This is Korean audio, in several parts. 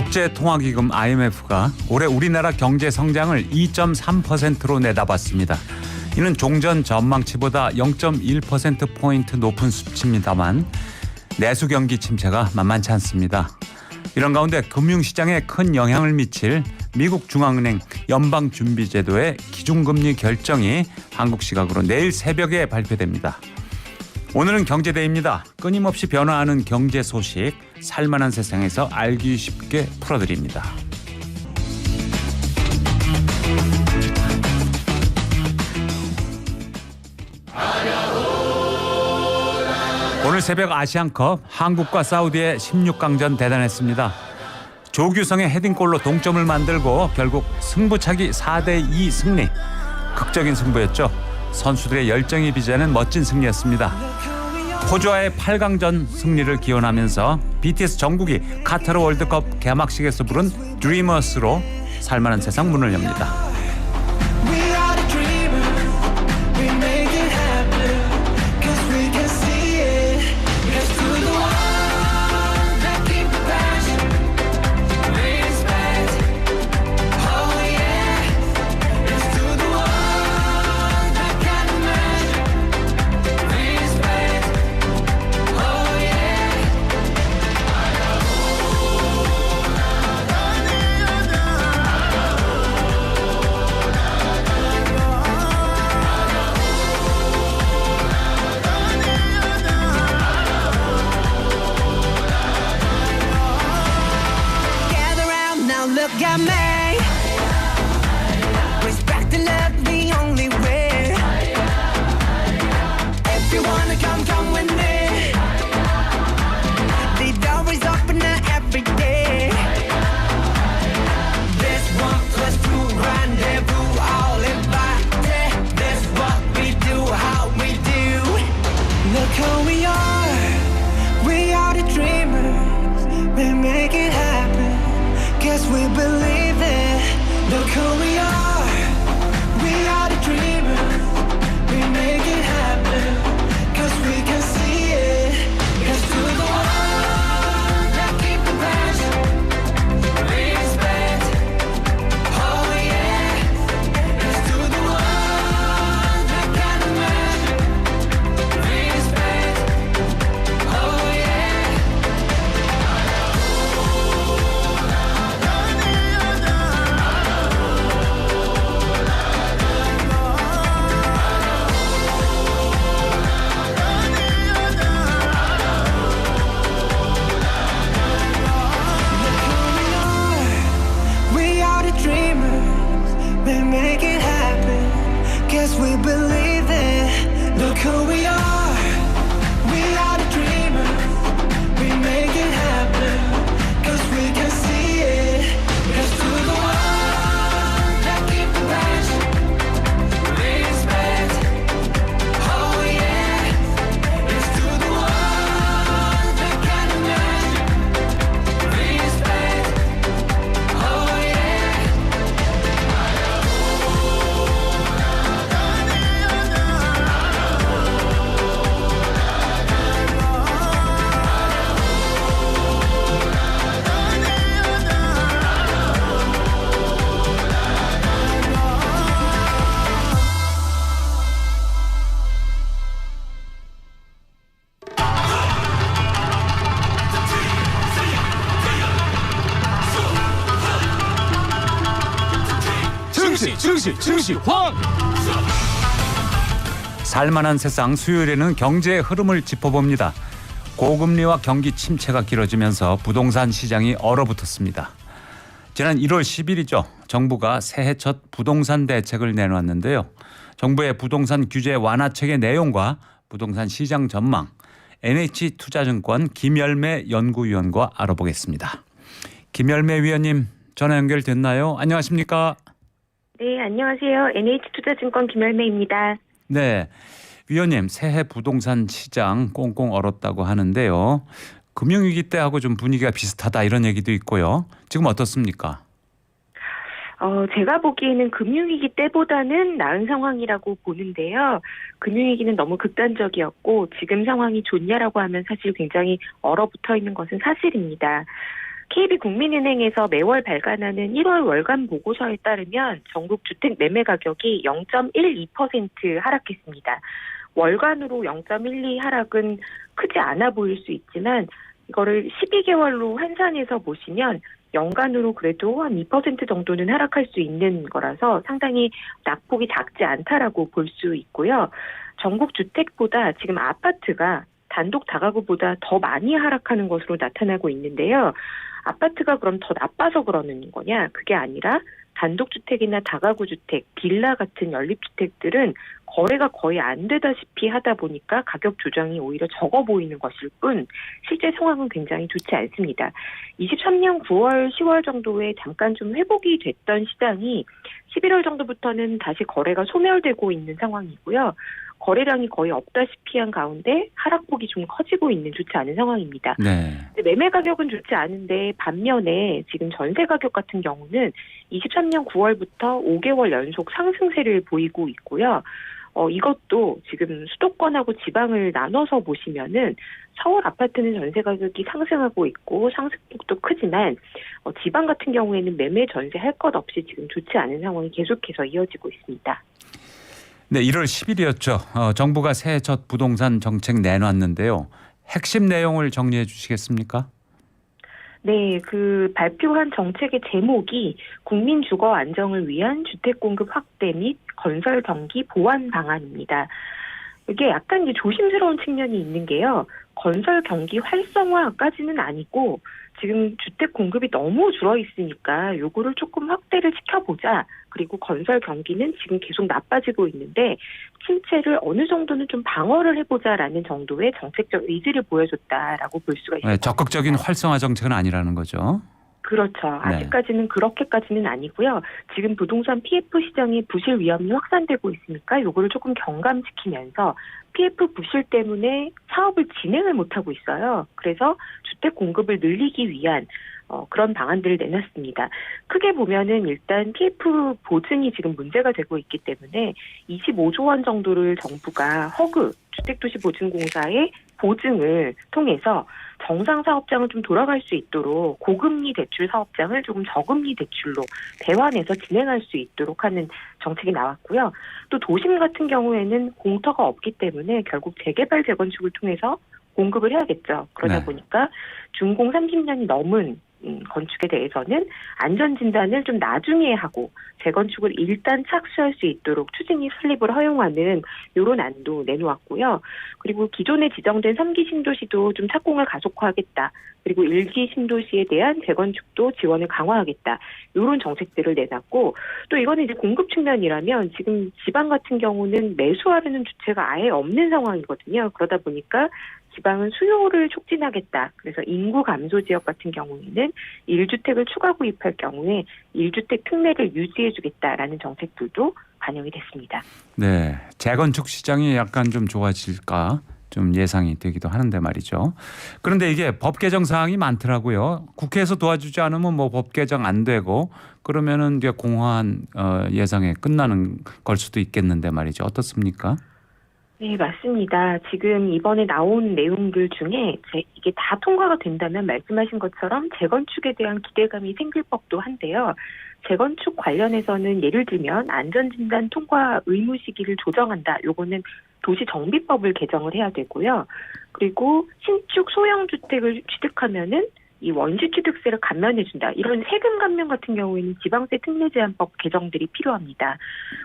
국제통화기금 IMF가 올해 우리나라 경제 성장을 2.3%로 내다봤습니다. 이는 종전 전망치보다 0.1%포인트 높은 수치입니다만 내수 경기 침체가 만만치 않습니다. 이런 가운데 금융시장에 큰 영향을 미칠 미국 중앙은행 연방준비제도의 기준금리 결정이 한국 시각으로 내일 새벽에 발표됩니다. 오늘은 경제데이입니다. 끊임없이 변화하는 경제 소식, 살만한 세상에서 알기 쉽게 풀어드립니다. 오늘 새벽 아시안컵 한국과 사우디의 16강전 대단했습니다. 조규성의 헤딩골로 동점을 만들고 결국 승부차기 4대2 승리. 극적인 승부였죠. 선수들의 열정이 빚어낸 멋진 승리였습니다. 호주와의 8강전 승리를 기원하면서 BTS 정국이 카타르 월드컵 개막식에서 부른 드리머스로 살만한 세상 문을 엽니다. Look at me. Respect and love the only way. If you wanna come with me. The door is open every day. This 1+2 rendezvous all invited. This what we do, how we do. Look who we are. We are the dreamers. We make it happen. Guess we believe it. Look who we are. We are the dreamers. We make it happen. Cause we can see it. Here's to the ones that keep the passion. Respect. Oh yeah. Here's to the ones that can imagine. Respect. Oh yeah. We make it happen. Guess we believe it. Look who we are. We are the dreamers. We make it happen. Cause we can see it. Here's to the ones that keep the passion. Respect. Oh yeah. Here's to the ones that can imagine. Respect. Oh yeah. 증시 황! 살만한 세상 수요일에는 경제의 흐름을 짚어봅니다. 고금리와 경기 침체가 길어지면서 부동산 시장이 얼어붙었습니다. 지난 1월 10일이죠. 정부가 새해 첫 부동산 대책을 내놓았는데요. 정부의 부동산 규제 완화책의 내용과 부동산 시장 전망, NH투자증권 김열매 연구위원과 알아보겠습니다. 김열매 위원님 전화 연결됐나요? 안녕하십니까? 네, 안녕하세요. NH투자증권 김열매입니다. 네, 위원님 새해 부동산 시장 꽁꽁 얼었다고 하는데요. 금융위기 때하고 좀 분위기가 비슷하다 이런 얘기도 있고요. 지금 어떻습니까? 제가 보기에는 금융위기 때보다는 나은 상황이라고 보는데요. 금융위기는 너무 극단적이었고 지금 상황이 좋냐라고 하면 사실 굉장히 얼어붙어 있는 것은 사실입니다. KB국민은행에서 매월 발간하는 1월 월간 보고서에 따르면 전국 주택 매매 가격이 0.12% 하락했습니다. 월간으로 0.12 하락은 크지 않아 보일 수 있지만 이거를 12개월로 환산해서 보시면 연간으로 그래도 한 2% 정도는 하락할 수 있는 거라서 상당히 낙폭이 작지 않다라고 볼 수 있고요. 전국 주택보다 지금 아파트가 단독 다가구보다 더 많이 하락하는 것으로 나타나고 있는데요. 아파트가 그럼 더 나빠서 그러는 거냐? 그게 아니라 단독주택이나 다가구주택, 빌라 같은 연립주택들은 거래가 거의 안 되다시피 하다 보니까 가격 조정이 오히려 적어 보이는 것일 뿐 실제 상황은 굉장히 좋지 않습니다. 23년 9월, 10월 정도에 잠깐 좀 회복이 됐던 시장이 11월 정도부터는 다시 거래가 소멸되고 있는 상황이고요. 거래량이 거의 없다시피 한 가운데 하락폭이 좀 커지고 있는 좋지 않은 상황입니다. 네. 매매 가격은 좋지 않은데 반면에 지금 전세 가격 같은 경우는 23년 9월부터 5개월 연속 상승세를 보이고 있고요. 이것도 지금 수도권하고 지방을 나눠서 보시면은 서울 아파트는 전세 가격이 상승하고 있고 상승폭도 크지만 지방 같은 경우에는 매매 전세 할 것 없이 지금 좋지 않은 상황이 계속해서 이어지고 있습니다. 네, 1월 10일이었죠. 정부가 새해 첫 부동산 정책 내놨는데요. 핵심 내용을 정리해 주시겠습니까? 네, 그 발표한 정책의 제목이 국민 주거 안정을 위한 주택 공급 확대 및 건설 경기 보완 방안입니다. 이게 약간 이제 조심스러운 측면이 있는 게요. 건설 경기 활성화까지는 아니고 지금 주택 공급이 너무 줄어 있으니까 요거를 조금 확대를 시켜보자. 그리고 건설 경기는 지금 계속 나빠지고 있는데 침체를 어느 정도는 좀 방어를 해보자라는 정도의 정책적 의지를 보여줬다라고 볼 수가 있습니다. 네, 적극적인 활성화 정책은 아니라는 거죠. 그렇죠. 아직까지는 그렇게까지는 아니고요. 지금 부동산 PF 시장의 부실 위험이 확산되고 있으니까 요거를 조금 경감시키면서 PF 부실 때문에 사업을 진행을 못하고 있어요. 그래서 주택 공급을 늘리기 위한 그런 방안들을 내놨습니다. 크게 보면은 일단 PF 보증이 지금 문제가 되고 있기 때문에 25조 원 정도를 정부가 허그 주택도시보증공사의 보증을 통해서 정상 사업장을 좀 돌아갈 수 있도록 고금리 대출 사업장을 조금 저금리 대출로 대환해서 진행할 수 있도록 하는 정책이 나왔고요. 또 도심 같은 경우에는 공터가 없기 때문에 결국 재개발 재건축을 통해서 공급을 해야겠죠. 그러다 네. 보니까 준공 30년이 넘은 건축에 대해서는 안전진단을 좀 나중에 하고 재건축을 일단 착수할 수 있도록 추진이 설립을 허용하는 이런 안도 내놓았고요. 그리고 기존에 지정된 3기 신도시도 좀 착공을 가속화하겠다. 그리고 1기 신도시에 대한 재건축도 지원을 강화하겠다. 이런 정책들을 내놨고 또 이거는 이제 공급 측면이라면 지금 지방 같은 경우는 매수하려는 주체가 아예 없는 상황이거든요. 그러다 보니까 지방은 수요를 촉진하겠다. 그래서 인구 감소 지역 같은 경우에는 1주택을 추가 구입할 경우에 1주택 특례를 유지해주겠다라는 정책들도 반영이 됐습니다. 네, 재건축 시장이 약간 좀 좋아질까 좀 예상이 되기도 하는데 말이죠. 그런데 이게 법 개정 사항이 많더라고요. 국회에서 도와주지 않으면 뭐 법 개정 안 되고 그러면은 이제 공허한 예상에 끝나는 걸 수도 있겠는데 말이죠. 어떻습니까? 네, 맞습니다. 지금 이번에 나온 내용들 중에 이게 다 통과가 된다면 말씀하신 것처럼 재건축에 대한 기대감이 생길 법도 한데요. 재건축 관련해서는 예를 들면 안전진단 통과 의무 시기를 조정한다. 요거는 도시정비법을 개정을 해야 되고요. 그리고 신축 소형주택을 취득하면은 이 원시취득세를 감면해준다. 이런 세금 감면 같은 경우에는 지방세 특례제한법 개정들이 필요합니다.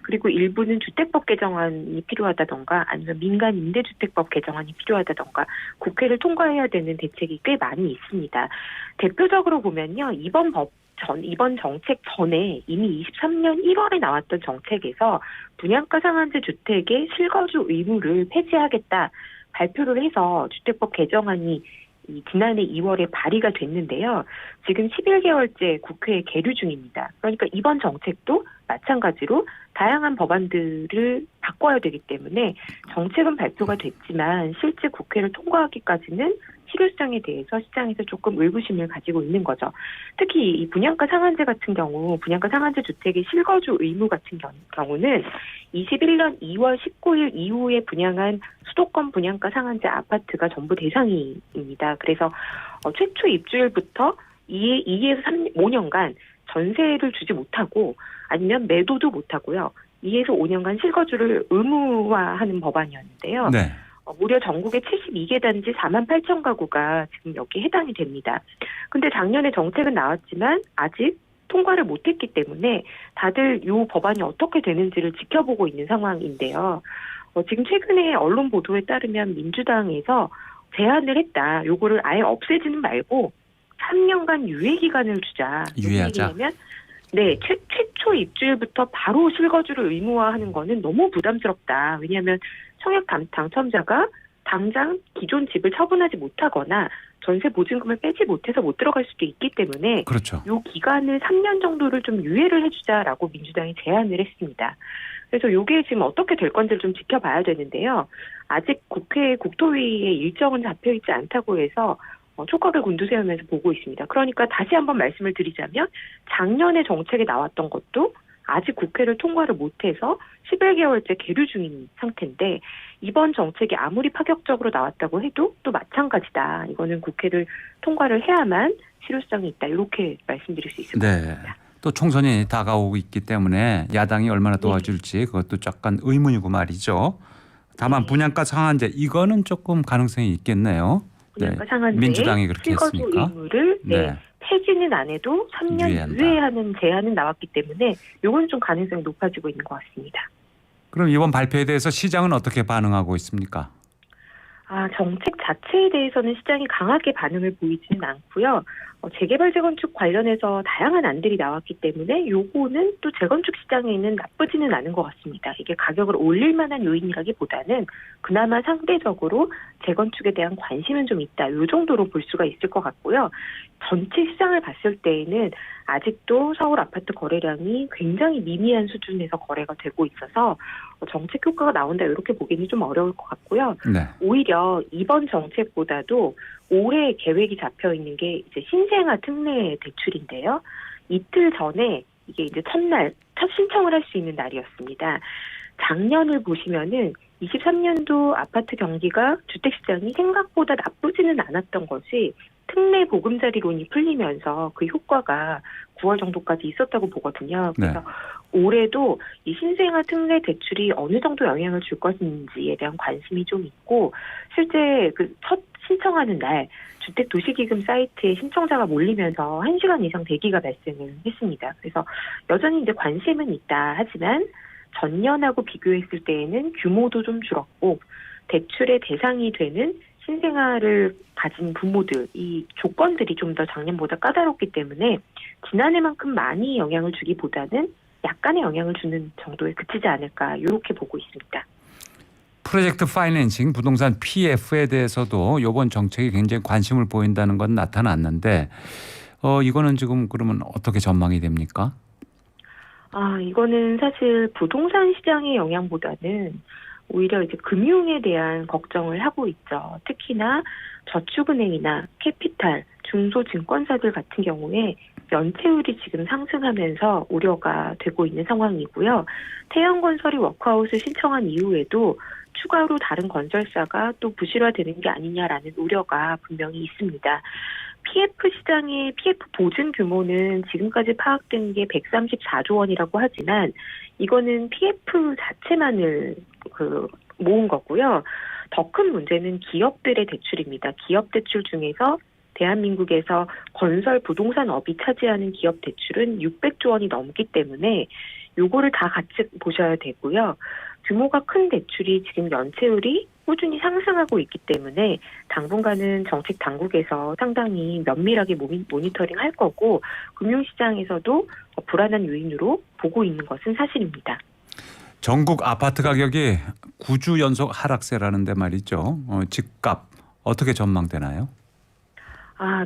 그리고 일부는 주택법 개정안이 필요하다던가 아니면 민간임대주택법 개정안이 필요하다던가 국회를 통과해야 되는 대책이 꽤 많이 있습니다. 대표적으로 보면요. 이번 정책 전에 이미 23년 1월에 나왔던 정책에서 분양가 상한제 주택의 실거주 의무를 폐지하겠다 발표를 해서 주택법 개정안이 지난해 2월에 발의가 됐는데요. 지금 11개월째 국회에 계류 중입니다. 그러니까 이번 정책도 마찬가지로 다양한 법안들을 바꿔야 되기 때문에 정책은 발표가 됐지만 실제 국회를 통과하기까지는 실효성에 대해서 시장에서 조금 의구심을 가지고 있는 거죠. 특히 이 분양가 상한제 같은 경우, 분양가 상한제 주택의 실거주 의무 같은 경우는 21년 2월 19일 이후에 분양한 수도권 분양가 상한제 아파트가 전부 대상입니다. 그래서 최초 입주일부터 2에서 5년간 전세를 주지 못하고 아니면 매도도 못하고요. 2에서 5년간 실거주를 의무화하는 법안이었는데요. 네. 무려 전국의 72개 단지 4만 8천 가구가 지금 여기에 해당이 됩니다. 근데 작년에 정책은 나왔지만 아직 통과를 못했기 때문에 다들 이 법안이 어떻게 되는지를 지켜보고 있는 상황인데요. 지금 최근에 언론 보도에 따르면 민주당에서 제안을 했다. 요거를 아예 없애지는 말고 3년간 유예 기간을 주자. 유예하자. 무슨 얘기냐면 네, 최초 입주일부터 바로 실거주를 의무화하는 거는 너무 부담스럽다. 왜냐하면 청약 당첨자가 당장 기존 집을 처분하지 못하거나 전세 보증금을 빼지 못해서 못 들어갈 수도 있기 때문에 그렇죠. 이 기간을 3년 정도를 좀 유예를 해주자라고 민주당이 제안을 했습니다. 그래서 이게 지금 어떻게 될 건지를 좀 지켜봐야 되는데요. 아직 국회 국토위에 일정은 잡혀있지 않다고 해서 촉각을 곤두세우면서 보고 있습니다. 그러니까 다시 한번 말씀을 드리자면 작년에 정책에 나왔던 것도 아직 국회를 통과를 못해서 11개월째 계류 중인 상태인데 이번 정책이 아무리 파격적으로 나왔다고 해도 또 마찬가지다. 이거는 국회를 통과를 해야만 실효성이 있다. 이렇게 말씀드릴 수 있을 것 같습니다. 또 총선이 다가오고 있기 때문에 야당이 얼마나 도와줄지 그것도 약간 의문이고 말이죠. 다만 분양가 상한제 이거는 조금 가능성이 있겠네요. 분양가 상한제, 민주당이 그렇게 실거주 했으니까. 의무를 폐지는 안 해도 3년 유예하는 제안은 나왔기 때문에 이건 좀 가능성이 높아지고 있는 것 같습니다. 그럼 이번 발표에 대해서 시장은 어떻게 반응하고 있습니까? 정책 자체에 대해서는 시장이 강하게 반응을 보이지는 않고요. 재개발 재건축 관련해서 다양한 안들이 나왔기 때문에 요거는 또 재건축 시장에는 나쁘지는 않은 것 같습니다. 이게 가격을 올릴 만한 요인이라기보다는 그나마 상대적으로 재건축에 대한 관심은 좀 있다. 요 정도로 볼 수가 있을 것 같고요. 전체 시장을 봤을 때에는 아직도 서울 아파트 거래량이 굉장히 미미한 수준에서 거래가 되고 있어서 정책 효과가 나온다 이렇게 보기는 좀 어려울 것 같고요. 네. 오히려 이번 정책보다도 올해 계획이 잡혀 있는 게 이제 신생아 특례 대출인데요. 이틀 전에 이게 이제 첫 신청을 할 수 있는 날이었습니다. 작년을 보시면은 23년도 아파트 경기가 주택시장이 생각보다 나쁘지는 않았던 것이 특례 보금자리론이 풀리면서 그 효과가 9월 정도까지 있었다고 보거든요. 그래서 올해도 이 신생아 특례 대출이 어느 정도 영향을 줄 것인지에 대한 관심이 좀 있고 실제 그 첫 신청하는 날 주택도시기금 사이트에 신청자가 몰리면서 1시간 이상 대기가 발생을 했습니다. 그래서 여전히 이제 관심은 있다 하지만 전년하고 비교했을 때에는 규모도 좀 줄었고 대출의 대상이 되는 신생아를 가진 부모들 이 조건들이 좀 더 작년보다 까다롭기 때문에 지난해만큼 많이 영향을 주기보다는 약간의 영향을 주는 정도에 그치지 않을까 이렇게 보고 있습니다. 프로젝트 파이낸싱 부동산 PF에 대해서도 이번 정책이 굉장히 관심을 보인다는 건 나타났는데 이거는 지금 그러면 어떻게 전망이 됩니까? 이거는 사실 부동산 시장의 영향보다는 오히려 이제 금융에 대한 걱정을 하고 있죠. 특히나 저축은행이나 캐피탈, 중소증권사들 같은 경우에 연체율이 지금 상승하면서 우려가 되고 있는 상황이고요. 태양건설이 워크아웃을 신청한 이후에도 추가로 다른 건설사가 또 부실화되는 게 아니냐라는 우려가 분명히 있습니다. PF 시장의 PF 보증 규모는 지금까지 파악된 게 134조 원이라고 하지만 이거는 PF 자체만을 모은 거고요. 더 큰 문제는 기업들의 대출입니다. 기업 대출 중에서 대한민국에서 건설 부동산업이 차지하는 기업 대출은 600조 원이 넘기 때문에 요거를 다 같이 보셔야 되고요. 규모가 큰 대출이 지금 연체율이 꾸준히 상승하고 있기 때문에 당분간은 정책 당국에서 상당히 면밀하게 모니터링 할 거고 금융시장에서도 불안한 요인으로 보고 있는 것은 사실입니다. 전국 아파트 가격이 9주 연속 하락세라는데 말이죠. 집값 어떻게 전망되나요?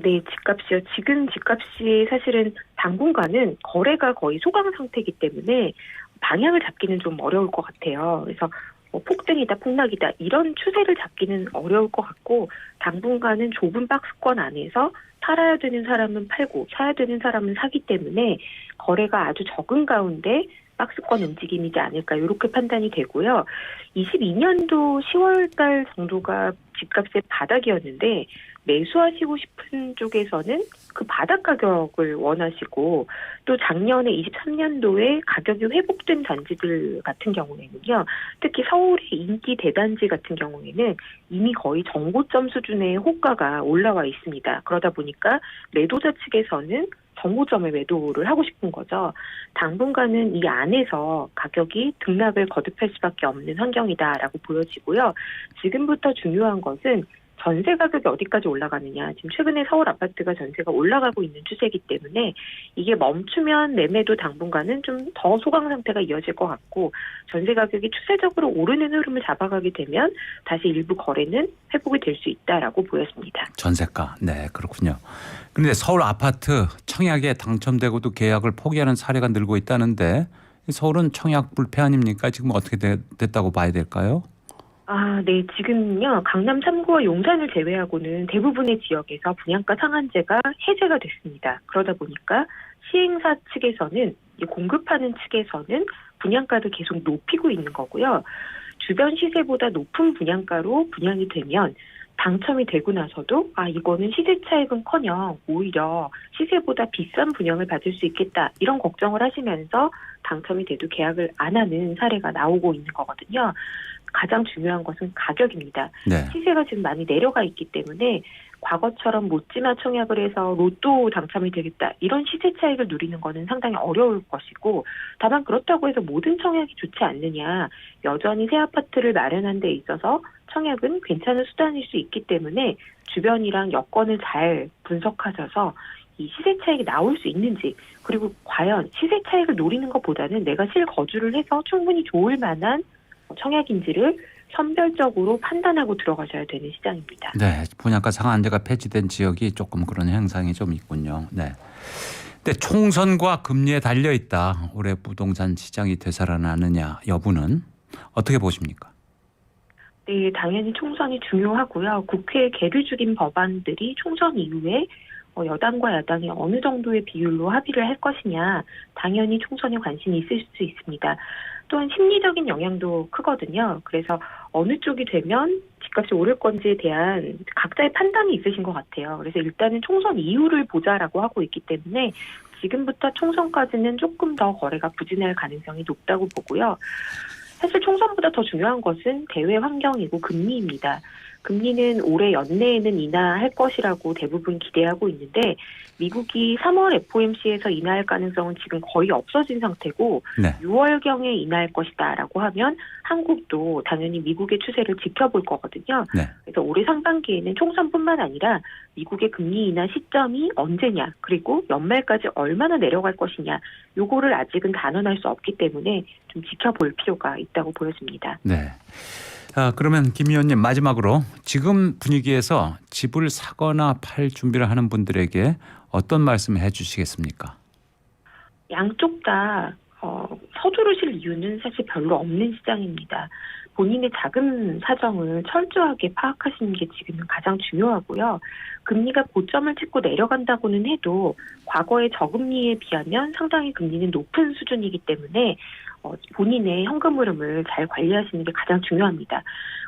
네, 집값이요. 지금 집값이 사실은 당분간은 거래가 거의 소강 상태이기 때문에 방향을 잡기는 좀 어려울 것 같아요. 그래서 폭등이다, 폭락이다 이런 추세를 잡기는 어려울 것 같고 당분간은 좁은 박스권 안에서 팔아야 되는 사람은 팔고 사야 되는 사람은 사기 때문에 거래가 아주 적은 가운데 박스권 움직임이지 않을까 이렇게 판단이 되고요. 22년도 10월달 정도가 집값의 바닥이었는데 매수하시고 싶은 쪽에서는 그 바닥 가격을 원하시고 또 작년에 23년도에 가격이 회복된 단지들 같은 경우에는요. 특히 서울의 인기 대단지 같은 경우에는 이미 거의 정고점 수준의 호가가 올라와 있습니다. 그러다 보니까 매도자 측에서는 정고점에 매도를 하고 싶은 거죠. 당분간은 이 안에서 가격이 등락을 거듭할 수밖에 없는 환경이다라고 보여지고요. 지금부터 중요한 것은 전세 가격이 어디까지 올라가느냐. 지금 최근에 서울 아파트가 전세가 올라가고 있는 추세이기 때문에 이게 멈추면 매매도 당분간은 좀 더 소강 상태가 이어질 것 같고 전세 가격이 추세적으로 오르는 흐름을 잡아가게 되면 다시 일부 거래는 회복이 될 수 있다라고 보였습니다. 전세가. 네, 그렇군요. 그런데 서울 아파트 청약에 당첨되고도 계약을 포기하는 사례가 늘고 있다는데 서울은 청약 불패 아닙니까? 지금 어떻게 됐다고 봐야 될까요? 네. 지금요. 강남 3구와 용산을 제외하고는 대부분의 지역에서 분양가 상한제가 해제가 됐습니다. 그러다 보니까 시행사 측에서는 공급하는 측에서는 분양가를 계속 높이고 있는 거고요. 주변 시세보다 높은 분양가로 분양이 되면 당첨이 되고 나서도 이거는 시세 차익은커녕 오히려 시세보다 비싼 분양을 받을 수 있겠다 이런 걱정을 하시면서 당첨이 돼도 계약을 안 하는 사례가 나오고 있는 거거든요. 가장 중요한 것은 가격입니다. 네. 시세가 지금 많이 내려가 있기 때문에 과거처럼 못지마 청약을 해서 로또 당첨이 되겠다 이런 시세 차익을 누리는 것은 상당히 어려울 것이고 다만 그렇다고 해서 모든 청약이 좋지 않느냐. 여전히 새 아파트를 마련하는 데 있어서 청약은 괜찮은 수단일 수 있기 때문에 주변이랑 여건을 잘 분석하셔서 이 시세 차익이 나올 수 있는지 그리고 과연 시세 차익을 노리는 것보다는 내가 실거주를 해서 충분히 좋을 만한 청약인지를 선별적으로 판단하고 들어가셔야 되는 시장입니다. 네, 분양가 상한제가 폐지된 지역이 조금 그런 현상이 좀 있군요. 네. 근데 총선과 금리에 달려 있다. 올해 부동산 시장이 되살아나느냐 여부는 어떻게 보십니까? 네, 당연히 총선이 중요하고요. 국회에 계류 중인 법안들이 총선 이후에 여당과 야당이 어느 정도의 비율로 합의를 할 것이냐 당연히 총선에 관심이 있을 수 있습니다. 또한 심리적인 영향도 크거든요. 그래서 어느 쪽이 되면 집값이 오를 건지에 대한 각자의 판단이 있으신 것 같아요. 그래서 일단은 총선 이후를 보자라고 하고 있기 때문에 지금부터 총선까지는 조금 더 거래가 부진할 가능성이 높다고 보고요. 사실 총선보다 더 중요한 것은 대외 환경이고 금리입니다. 금리는 올해 연내에는 인하할 것이라고 대부분 기대하고 있는데 미국이 3월 FOMC에서 인하할 가능성은 지금 거의 없어진 상태고 네. 6월경에 인하할 것이다라고 하면 한국도 당연히 미국의 추세를 지켜볼 거거든요. 네. 그래서 올해 상반기에는 총선뿐만 아니라 미국의 금리 인하 시점이 언제냐 그리고 연말까지 얼마나 내려갈 것이냐 요거를 아직은 단언할 수 없기 때문에 좀 지켜볼 필요가 있다고 보여집니다. 네. 그러면 김 의원님 마지막으로 지금 분위기에서 집을 사거나 팔 준비를 하는 분들에게 어떤 말씀을 해 주시겠습니까? 양쪽 다 서두르실 이유는 사실 별로 없는 시장입니다. 본인의 자금 사정을 철저하게 파악하시는 게 지금은 가장 중요하고요. 금리가 고점을 찍고 내려간다고는 해도 과거의 저금리에 비하면 상당히 금리는 높은 수준이기 때문에 본인의 현금 흐름을 잘 관리하시는 게 가장 중요합니다.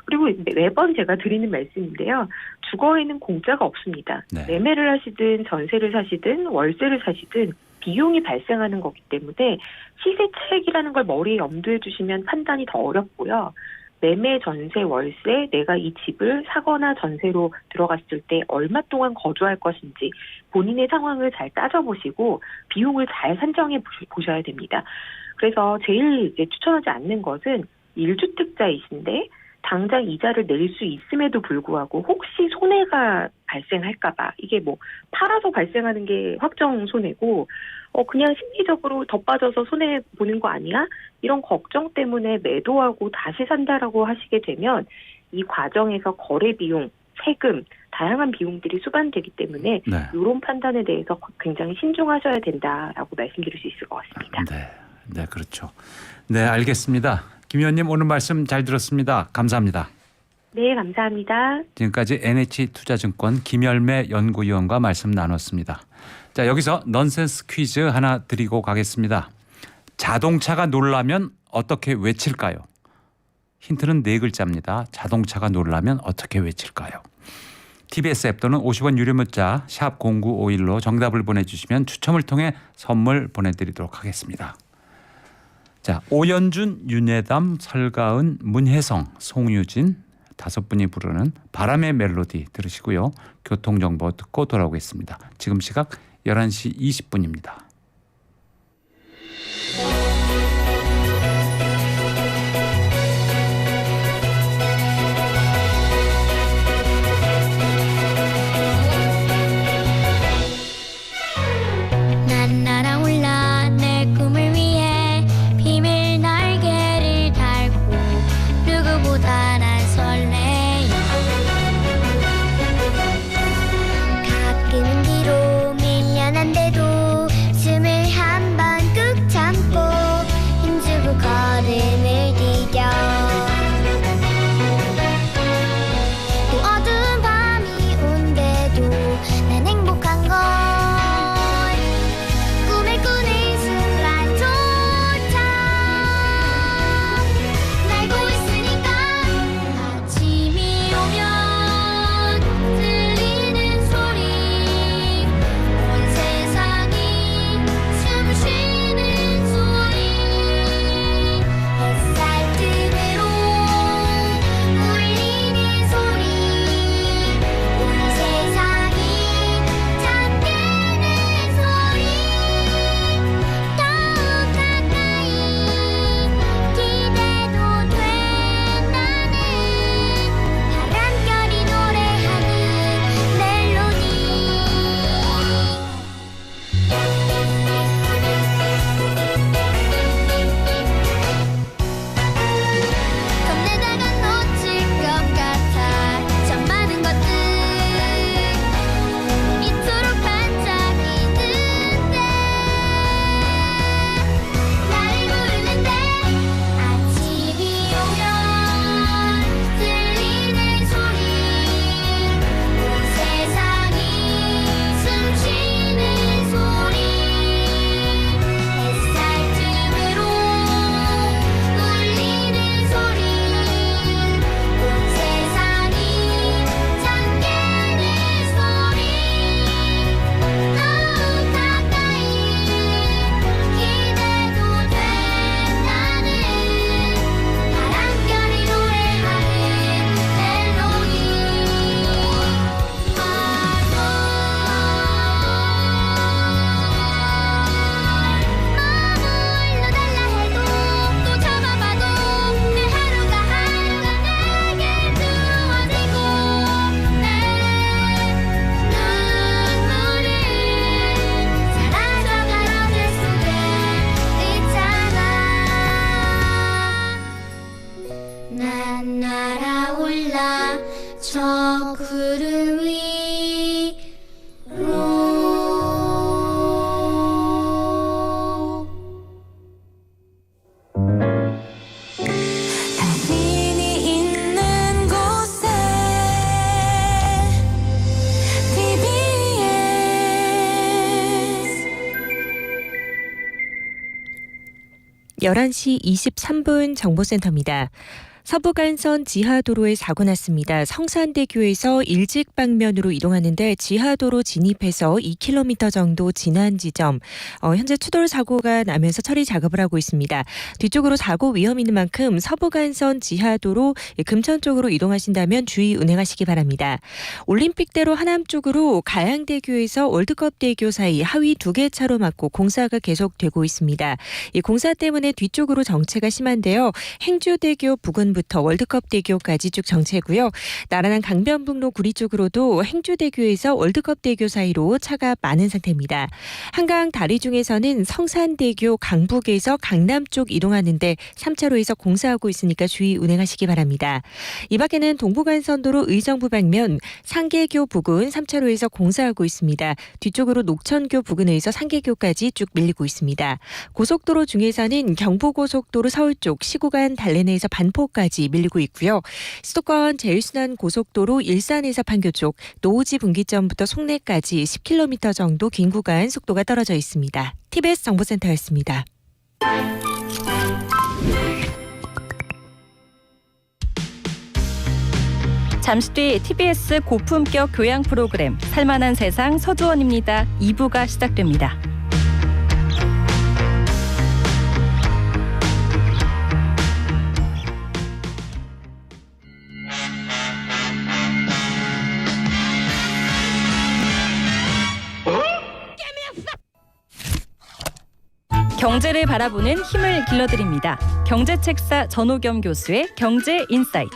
그리고 매번 제가 드리는 말씀인데요. 주거에는 공짜가 없습니다. 네. 매매를 하시든 전세를 사시든 월세를 사시든 비용이 발생하는 거기 때문에 시세 차익이라는 걸 머리에 염두에 두시면 판단이 더 어렵고요. 매매, 전세, 월세, 내가 이 집을 사거나 전세로 들어갔을 때 얼마 동안 거주할 것인지 본인의 상황을 잘 따져보시고 비용을 잘 산정해 보셔야 됩니다. 그래서 제일 추천하지 않는 것은 1주택자이신데 당장 이자를 낼 수 있음에도 불구하고 혹시 손해가 발생할까봐 이게 팔아서 발생하는 게 확정 손해고 그냥 심리적으로 더 빠져서 손해 보는 거 아니야? 이런 걱정 때문에 매도하고 다시 산다라고 하시게 되면 이 과정에서 거래 비용, 세금, 다양한 비용들이 수반되기 때문에 네. 이런 판단에 대해서 굉장히 신중하셔야 된다라고 말씀드릴 수 있을 것 같습니다. 네, 그렇죠. 네, 알겠습니다. 김 의원님 오늘 말씀 잘 들었습니다. 감사합니다. 네, 감사합니다. 지금까지 NH투자증권 김열매 연구위원과 말씀 나눴습니다. 자, 여기서 넌센스 퀴즈 하나 드리고 가겠습니다. 자동차가 놀라면 어떻게 외칠까요? 힌트는 4글자입니다. 자동차가 놀라면 어떻게 외칠까요? TBS 앱 또는 50원 유료 문자 샵 0951로 정답을 보내주시면 추첨을 통해 선물 보내드리도록 하겠습니다. 자, 오연준, 윤예담, 설가은, 문혜성, 송유진 5분이 부르는 바람의 멜로디 들으시고요. 교통정보 듣고 돌아오겠습니다. 지금 시각 11시 20분입니다. 난 날아올라 내 꿈을 위해 비밀 날개를 달고 누구보다 난 설레요. 가끔은 뒤로 밀려난데도 숨을 한 번 꾹 참고 힘주고 걸음을 디뎌. 또 어두운 밤이 온데도 난 행복한 걸 꿈을 꾸는 순간조차 날고 있으니까. 아침이 오면 들리는 소리 온 세상이 숨 쉬는 소리 햇살 틈으로 울리는 소리 온 세상이 잠드는 소리 더욱 가까이 기대도 된다는 바람결이 노래하는 멜로디. 겁내다가 놓칠 것 같아 참 많은 것들 이토록 반짝이는데 나를 부르는데. 아침이 오면 들리는 소리 온 세상이 숨 쉬는 소리 햇살 틈으로 울리는 소리 온 세상이 잠기는 소리 더욱 가까이 기대도 된다는 바람결이 노래하는 멜로디. 마음을로 달라 해도 또 잡아봐도 내 하루가 하루가 내게 주어지고 내 눈물은 사라져갈 어제 속에 있잖아. 난 날아올라 저 구름 위로. 당신이 있는 곳에 TBS 11시 23분 정보센터입니다. 서부간선 지하도로에 사고 났습니다. 성산대교에서 일직 방면으로 이동하는데 지하도로 진입해서 2km 정도 지난 지점 현재 추돌 사고가 나면서 처리 작업을 하고 있습니다. 뒤쪽으로 사고 위험 있는 만큼 서부간선 지하도로 금천 쪽으로 이동하신다면 주의 운행하시기 바랍니다. 올림픽대로 하남 쪽으로 가양대교에서 월드컵대교 사이 하위 2개 차로 막고 공사가 계속되고 있습니다. 이 공사 때문에 뒤쪽으로 정체가 심한데요. 행주대교 부근부터 월드컵대교까지 쭉 정체고요. 나란한 강변북로 구리 쪽으로도 행주대교에서 월드컵대교 사이로 차가 많은 상태입니다. 한강 다리 중에서는 성산대교 강북에서 강남 쪽 이동하는데 3차로에서 공사하고 있으니까 주의 운행하시기 바랍니다. 이 밖에는 동부간선도로 의정부 방면 상계교 부근 3차로에서 공사하고 있습니다. 뒤쪽으로 녹천교 부근에서 상계교까지 쭉 밀리고 있습니다. 고속도로 중에서는 경부고속도로 서울 쪽 시구간 달래내에서 반포까지 밀리고 있고요. 수도권 제일순환 고속도로 일산에서 판교 쪽 노오지 분기점부터 송내까지 10km 정도 긴 구간 속도가 떨어져 있습니다. TBS 정보센터였습니다. 잠시 뒤 TBS 고품격 교양 프로그램 살만한 세상 서주원입니다. 2부가 시작됩니다. 경제를 바라보는 힘을 길러드립니다. 경제책사 전호겸 교수의 경제 인사이트.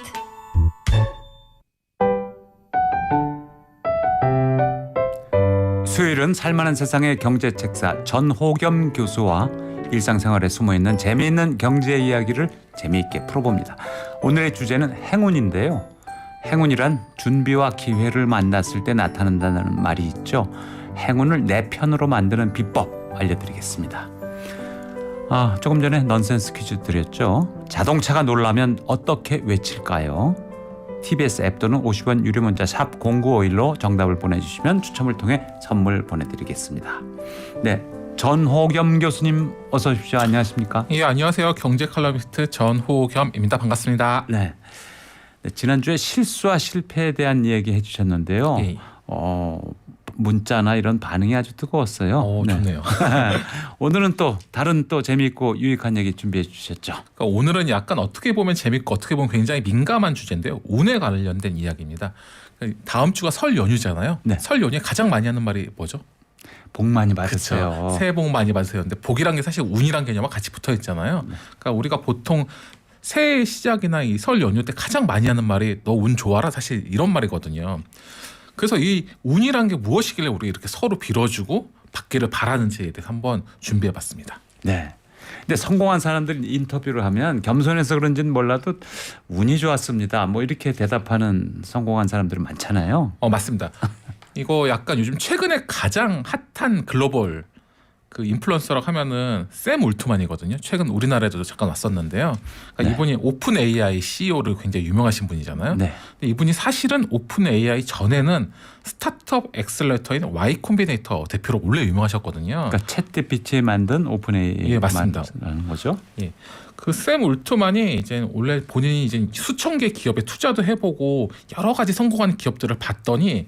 수요일은 살만한 세상의 경제책사 전호겸 교수와 일상생활에 숨어있는 재미있는 경제 이야기를 재미있게 풀어봅니다. 오늘의 주제는 행운인데요. 행운이란 준비와 기회를 만났을 때 나타난다는 말이 있죠. 행운을 내 편으로 만드는 비법 알려드리겠습니다. 조금 전에 넌센스 퀴즈 드렸죠. 자동차가 놀라면 어떻게 외칠까요? TBS 앱 또는 50원 유료 문자 샵 0951로 정답을 보내주시면 추첨을 통해 선물 보내드리겠습니다. 네, 전호겸 교수님 어서 오십시오. 안녕하십니까? 예, 안녕하세요. 경제 칼럼니스트 전호겸입니다. 반갑습니다. 네, 지난주에 실수와 실패에 대한 이야기 해주셨는데요. 예. 문자나 이런 반응이 아주 뜨거웠어요. 좋네요. 오늘은 또 다른 또 재미있고 유익한 얘기 준비해 주셨죠. 그러니까 오늘은 약간 어떻게 보면 재밌고 어떻게 보면 굉장히 민감한 주제인데요. 운에 관련된 이야기입니다. 다음 주가 설 연휴잖아요. 네. 설 연휴에 가장 많이 하는 말이 뭐죠? 복 많이 받으세요. 그렇죠. 새해 복 많이 받으세요. 근데 복이란 게 사실 운이란 개념과 같이 붙어 있잖아요. 그러니까 우리가 보통 새해 시작이나 이 설 연휴 때 가장 많이 하는 말이 너 운 좋아라, 사실 이런 말이거든요. 그래서 이 운이란 게 무엇이길래 우리 이렇게 서로 빌어주고 받기를 바라는지에 대해서 한번 준비해봤습니다. 네. 근데 성공한 사람들 인터뷰를 하면 겸손해서 그런지는 몰라도 운이 좋았습니다. 뭐 이렇게 대답하는 성공한 사람들이 많잖아요. 맞습니다. 이거 약간 요즘 최근에 가장 핫한 글로벌 그 인플루언서라고 하면은 샘 울트만이거든요. 최근 우리나라에도 잠깐 왔었는데요. 그러니까 네. 이분이 오픈 AI CEO를 굉장히 유명하신 분이잖아요. 네. 근데 이분이 사실은 오픈 AI 전에는 스타트업 엑셀레이터인 Y 콤비네이터 대표로 원래 유명하셨거든요. 그러니까 챗GPT 만든 오픈 AI 예, 맞습니다. 라는 거죠. 예. 그 샘 울트만이 이제 원래 본인이 이제 수천 개 기업에 투자도 해보고 여러 가지 성공한 기업들을 봤더니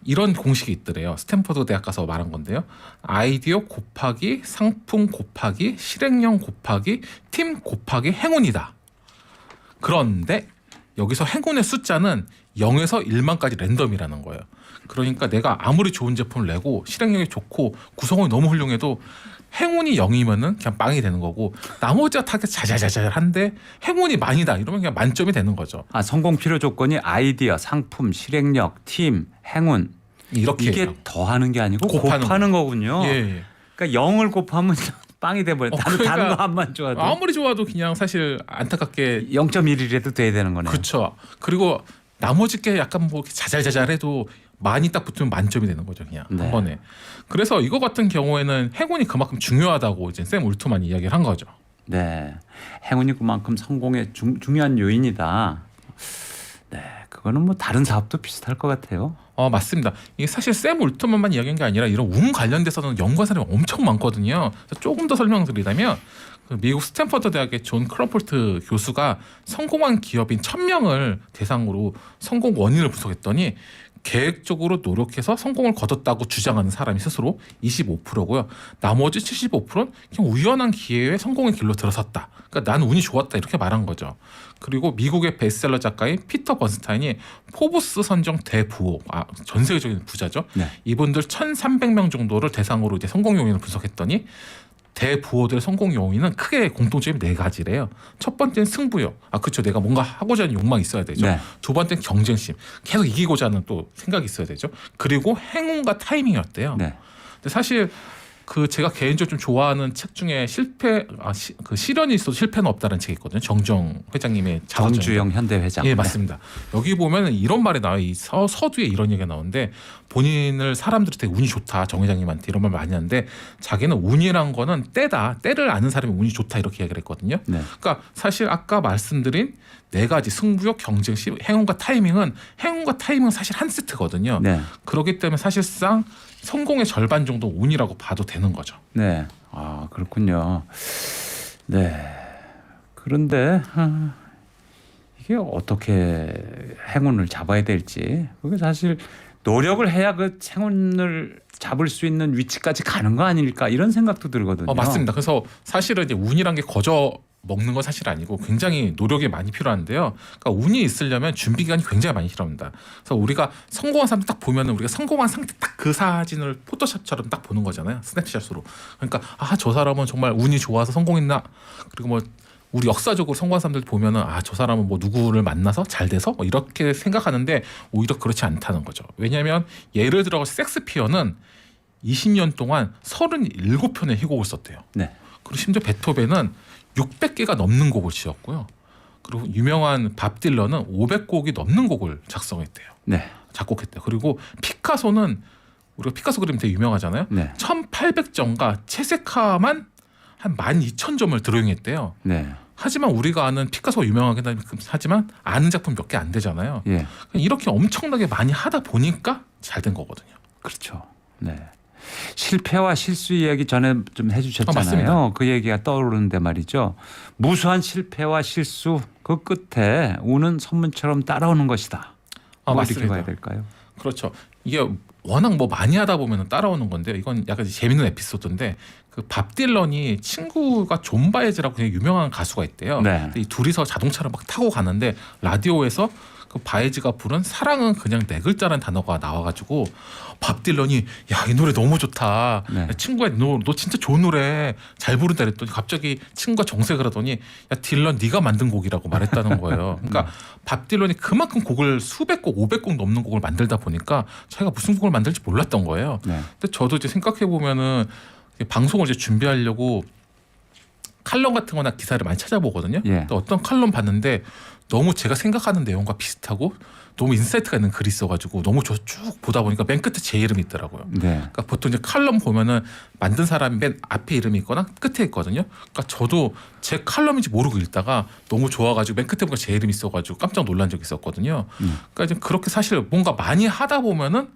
이런 공식이 있더래요. 스탠퍼드 대학 가서 말한 건데요. 아이디어 곱하기 상품 곱하기 실행력 곱하기 팀 곱하기 행운이다. 그런데 여기서 행운의 숫자는 0에서 1만까지 랜덤이라는 거예요. 그러니까 내가 아무리 좋은 제품을 내고 실행력이 좋고 구성원이 너무 훌륭해도 행운이 0이면은 그냥 빵이 되는 거고 나머지가 다 자자자자한데 행운이 만이다 이러면 그냥 만점이 되는 거죠. 성공 필요 조건이 아이디어, 상품, 실행력, 팀, 행운 이렇게 이게 해요. 더하는 게 아니고 곱하는 곱하는 거군요. 예. 그러니까 0을 곱하면 빵이 돼버려. 그러니까 다른 거 한만 좋아도 아무리 좋아도 그냥 사실 안타깝게 0.1이라도 돼야 되는 거네요. 그렇죠. 그리고 나머지 게 약간 뭐 이렇게 자잘자잘해도 많이 딱 붙으면 만점이 되는 거죠, 그냥 네. 한 번에. 그래서 이거 같은 경우에는 행운이 그만큼 중요하다고 이제 샘 울트만이 이야기를 한 거죠. 네, 행운이 그만큼 성공의 중요한 요인이다. 네, 그거는 뭐 다른 사업도 비슷할 것 같아요. 맞습니다. 이게 사실 샘 울트만만 이야기한 게 아니라 이런 운 관련돼서는 연구한 사람이 엄청 많거든요. 그래서 조금 더 설명드리자면 그 미국 스탠퍼드 대학의 존 크로폴트 교수가 성공한 기업인 1000명을 대상으로 성공 원인을 분석했더니 계획적으로 노력해서 성공을 거뒀다고 주장하는 사람이 스스로 25%고요. 나머지 75%는 그냥 우연한 기회에 성공의 길로 들어섰다. 그러니까 나는 운이 좋았다 이렇게 말한 거죠. 그리고 미국의 베스트셀러 작가인 피터 번스타인이 포브스 선정 대부호, 전 세계적인 부자죠. 네. 이분들 1,300명 정도를 대상으로 이제 성공 요인을 분석했더니 대부호들의 성공 요인은 크게 공통점이 4가지래요. 첫 번째는 승부욕. 그렇죠. 내가 뭔가 하고자 하는 욕망이 있어야 되죠. 네. 두 번째는 경쟁심. 계속 이기고자 하는 또 생각이 있어야 되죠. 그리고 행운과 타이밍이었대요. 네. 근데 사실 그 제가 개인적으로 좀 좋아하는 책 중에 그 실현이 있어도 실패는 없다는 책이 있거든요. 정주영 회장님의 정주영 현대 회장. 예, 맞습니다. 여기 보면 이런 말이 나와요. 이 서두에 이런 얘기가 나오는데 본인을 사람들이 되게 운이 좋다. 정 회장님한테 이런 말 많이 하는데 자기는 운이란 거는 때다. 때를 아는 사람이 운이 좋다 이렇게 이야기를 했거든요. 네. 그러니까 사실 아까 말씀드린 4가지 승부욕, 경쟁심, 행운과 타이밍은 사실 한 세트거든요. 네. 그렇기 때문에 사실상 성공의 절반 정도 운이라고 봐도 되는 거죠. 네. 그렇군요. 네. 그런데 이게 어떻게 행운을 잡아야 될지 그게 사실 노력을 해야 그 행운을 잡을 수 있는 위치까지 가는 거 아닐까 이런 생각도 들거든요. 맞습니다. 그래서 사실은 이제 운이란 게 거저 먹는 건 사실 아니고 굉장히 노력이 많이 필요한데요. 그러니까 운이 있으려면 준비 기간이 굉장히 많이 필요합니다. 그래서 우리가 성공한 사람 딱 보면은 우리가 성공한 상태 딱 그 사진을 포토샵처럼 딱 보는 거잖아요. 스냅샷으로. 그러니까 저 사람은 정말 운이 좋아서 성공했나? 그리고 뭐 우리 역사적으로 성공한 사람들 보면은 저 사람은 뭐 누구를 만나서 잘 돼서 뭐 이렇게 생각하는데 오히려 그렇지 않다는 거죠. 왜냐하면 예를 들어 섹스피어는 20년 동안 37편의 희곡을 썼대요. 네. 그리고 심지어 베토벤은 600개가 넘는 곡을 지었고요. 그리고 유명한 밥 딜런은 500곡이 넘는 곡을 작성했대요. 네. 작곡했대요. 그리고 피카소는 우리가 피카소 그림 되게 유명하잖아요. 네. 1800점과 채색화만 한 12,000점을 드로잉했대요. 네. 하지만 우리가 아는 피카소가 유명하긴 하지만 아는 작품 몇 개 안 되잖아요. 예. 이렇게 엄청나게 많이 하다 보니까 잘 된 거거든요. 그렇죠. 네. 실패와 실수 이야기 전에 좀 해주셨잖아요. 맞습니다. 그 얘기가 떠오르는데 말이죠. 무수한 실패와 실수 그 끝에 운은 선문처럼 따라오는 것이다. 뭐 이렇게 맞습니다. 봐야 될까요? 그렇죠. 이게 워낙 뭐 많이 하다 보면 따라오는 건데요. 이건 약간 재밌는 에피소드인데 그 밥 딜런이 친구가 존 바에즈라고 되게 유명한 가수가 있대요. 네. 근데 이 둘이서 자동차를 막 타고 가는데 라디오에서 그 바에즈가 부른 사랑은 그냥 네 글자라는 단어가 나와가지고 밥 딜런이 야, 이 노래 너무 좋다. 네. 야, 친구야 너 진짜 좋은 노래 잘 부른다 그랬더니 갑자기 친구가 정색을 하더니 야 딜런 네가 만든 곡이라고 말했다는 거예요. 그러니까 밥 딜런이 그만큼 곡을 수백 곡 500곡 넘는 곡을 만들다 보니까 자기가 무슨 곡을 만들지 몰랐던 거예요. 네. 근데 저도 이제 생각해 보면은 방송을 이제 준비하려고 칼럼 같은 거나 기사를 많이 찾아보거든요. 예. 근데 어떤 칼럼 봤는데 너무 제가 생각하는 내용과 비슷하고 너무 인사이트가 있는 글이 있어가지고 너무 쭉 보다 보니까 맨 끝에 제 이름이 있더라고요. 네. 그러니까 보통 이제 칼럼 보면은 만든 사람이 맨 앞에 이름이 있거나 끝에 있거든요. 그러니까 저도 제 칼럼인지 모르고 읽다가 너무 좋아가지고 맨 끝에 보니까 제 이름이 있어가지고 깜짝 놀란 적이 있었거든요. 그러니까 이제 그렇게 사실 뭔가 많이 하다 보면은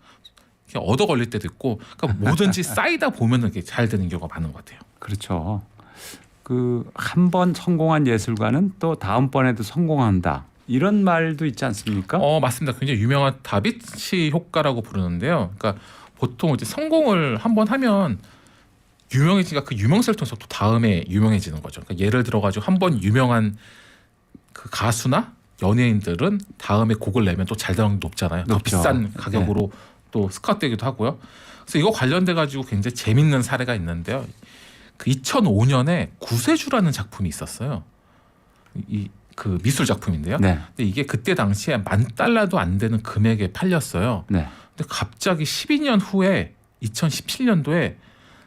얻어 걸릴 때도 있고, 그러니까 뭐든지 쌓이다 보면은 이게 잘 되는 경우가 많은 것 같아요. 그렇죠. 그 한 번 성공한 예술가는 또 다음번에도 성공한다. 이런 말도 있지 않습니까? 맞습니다. 굉장히 유명한 다비치 효과라고 부르는데요. 그러니까 보통 이제 성공을 한번 하면 유명해지니까 그 유명세를 통해서 또 다음에 유명해지는 거죠. 그러니까 예를 들어가지고 한번 유명한 그 가수나 연예인들은 다음에 곡을 내면 또 잘 되는 게 높잖아요. 더 높죠. 비싼 가격으로 또 스카웃되기도 하고요. 그래서 이거 관련돼 가지고 굉장히 재밌는 사례가 있는데요. 그 2005년에 구세주라는 작품이 있었어요. 이 그 미술 작품인데요. 네. 근데 이게 그때 당시에 $10,000도 안 되는 금액에 팔렸어요. 네. 근데 갑자기 12년 후에 2017년도에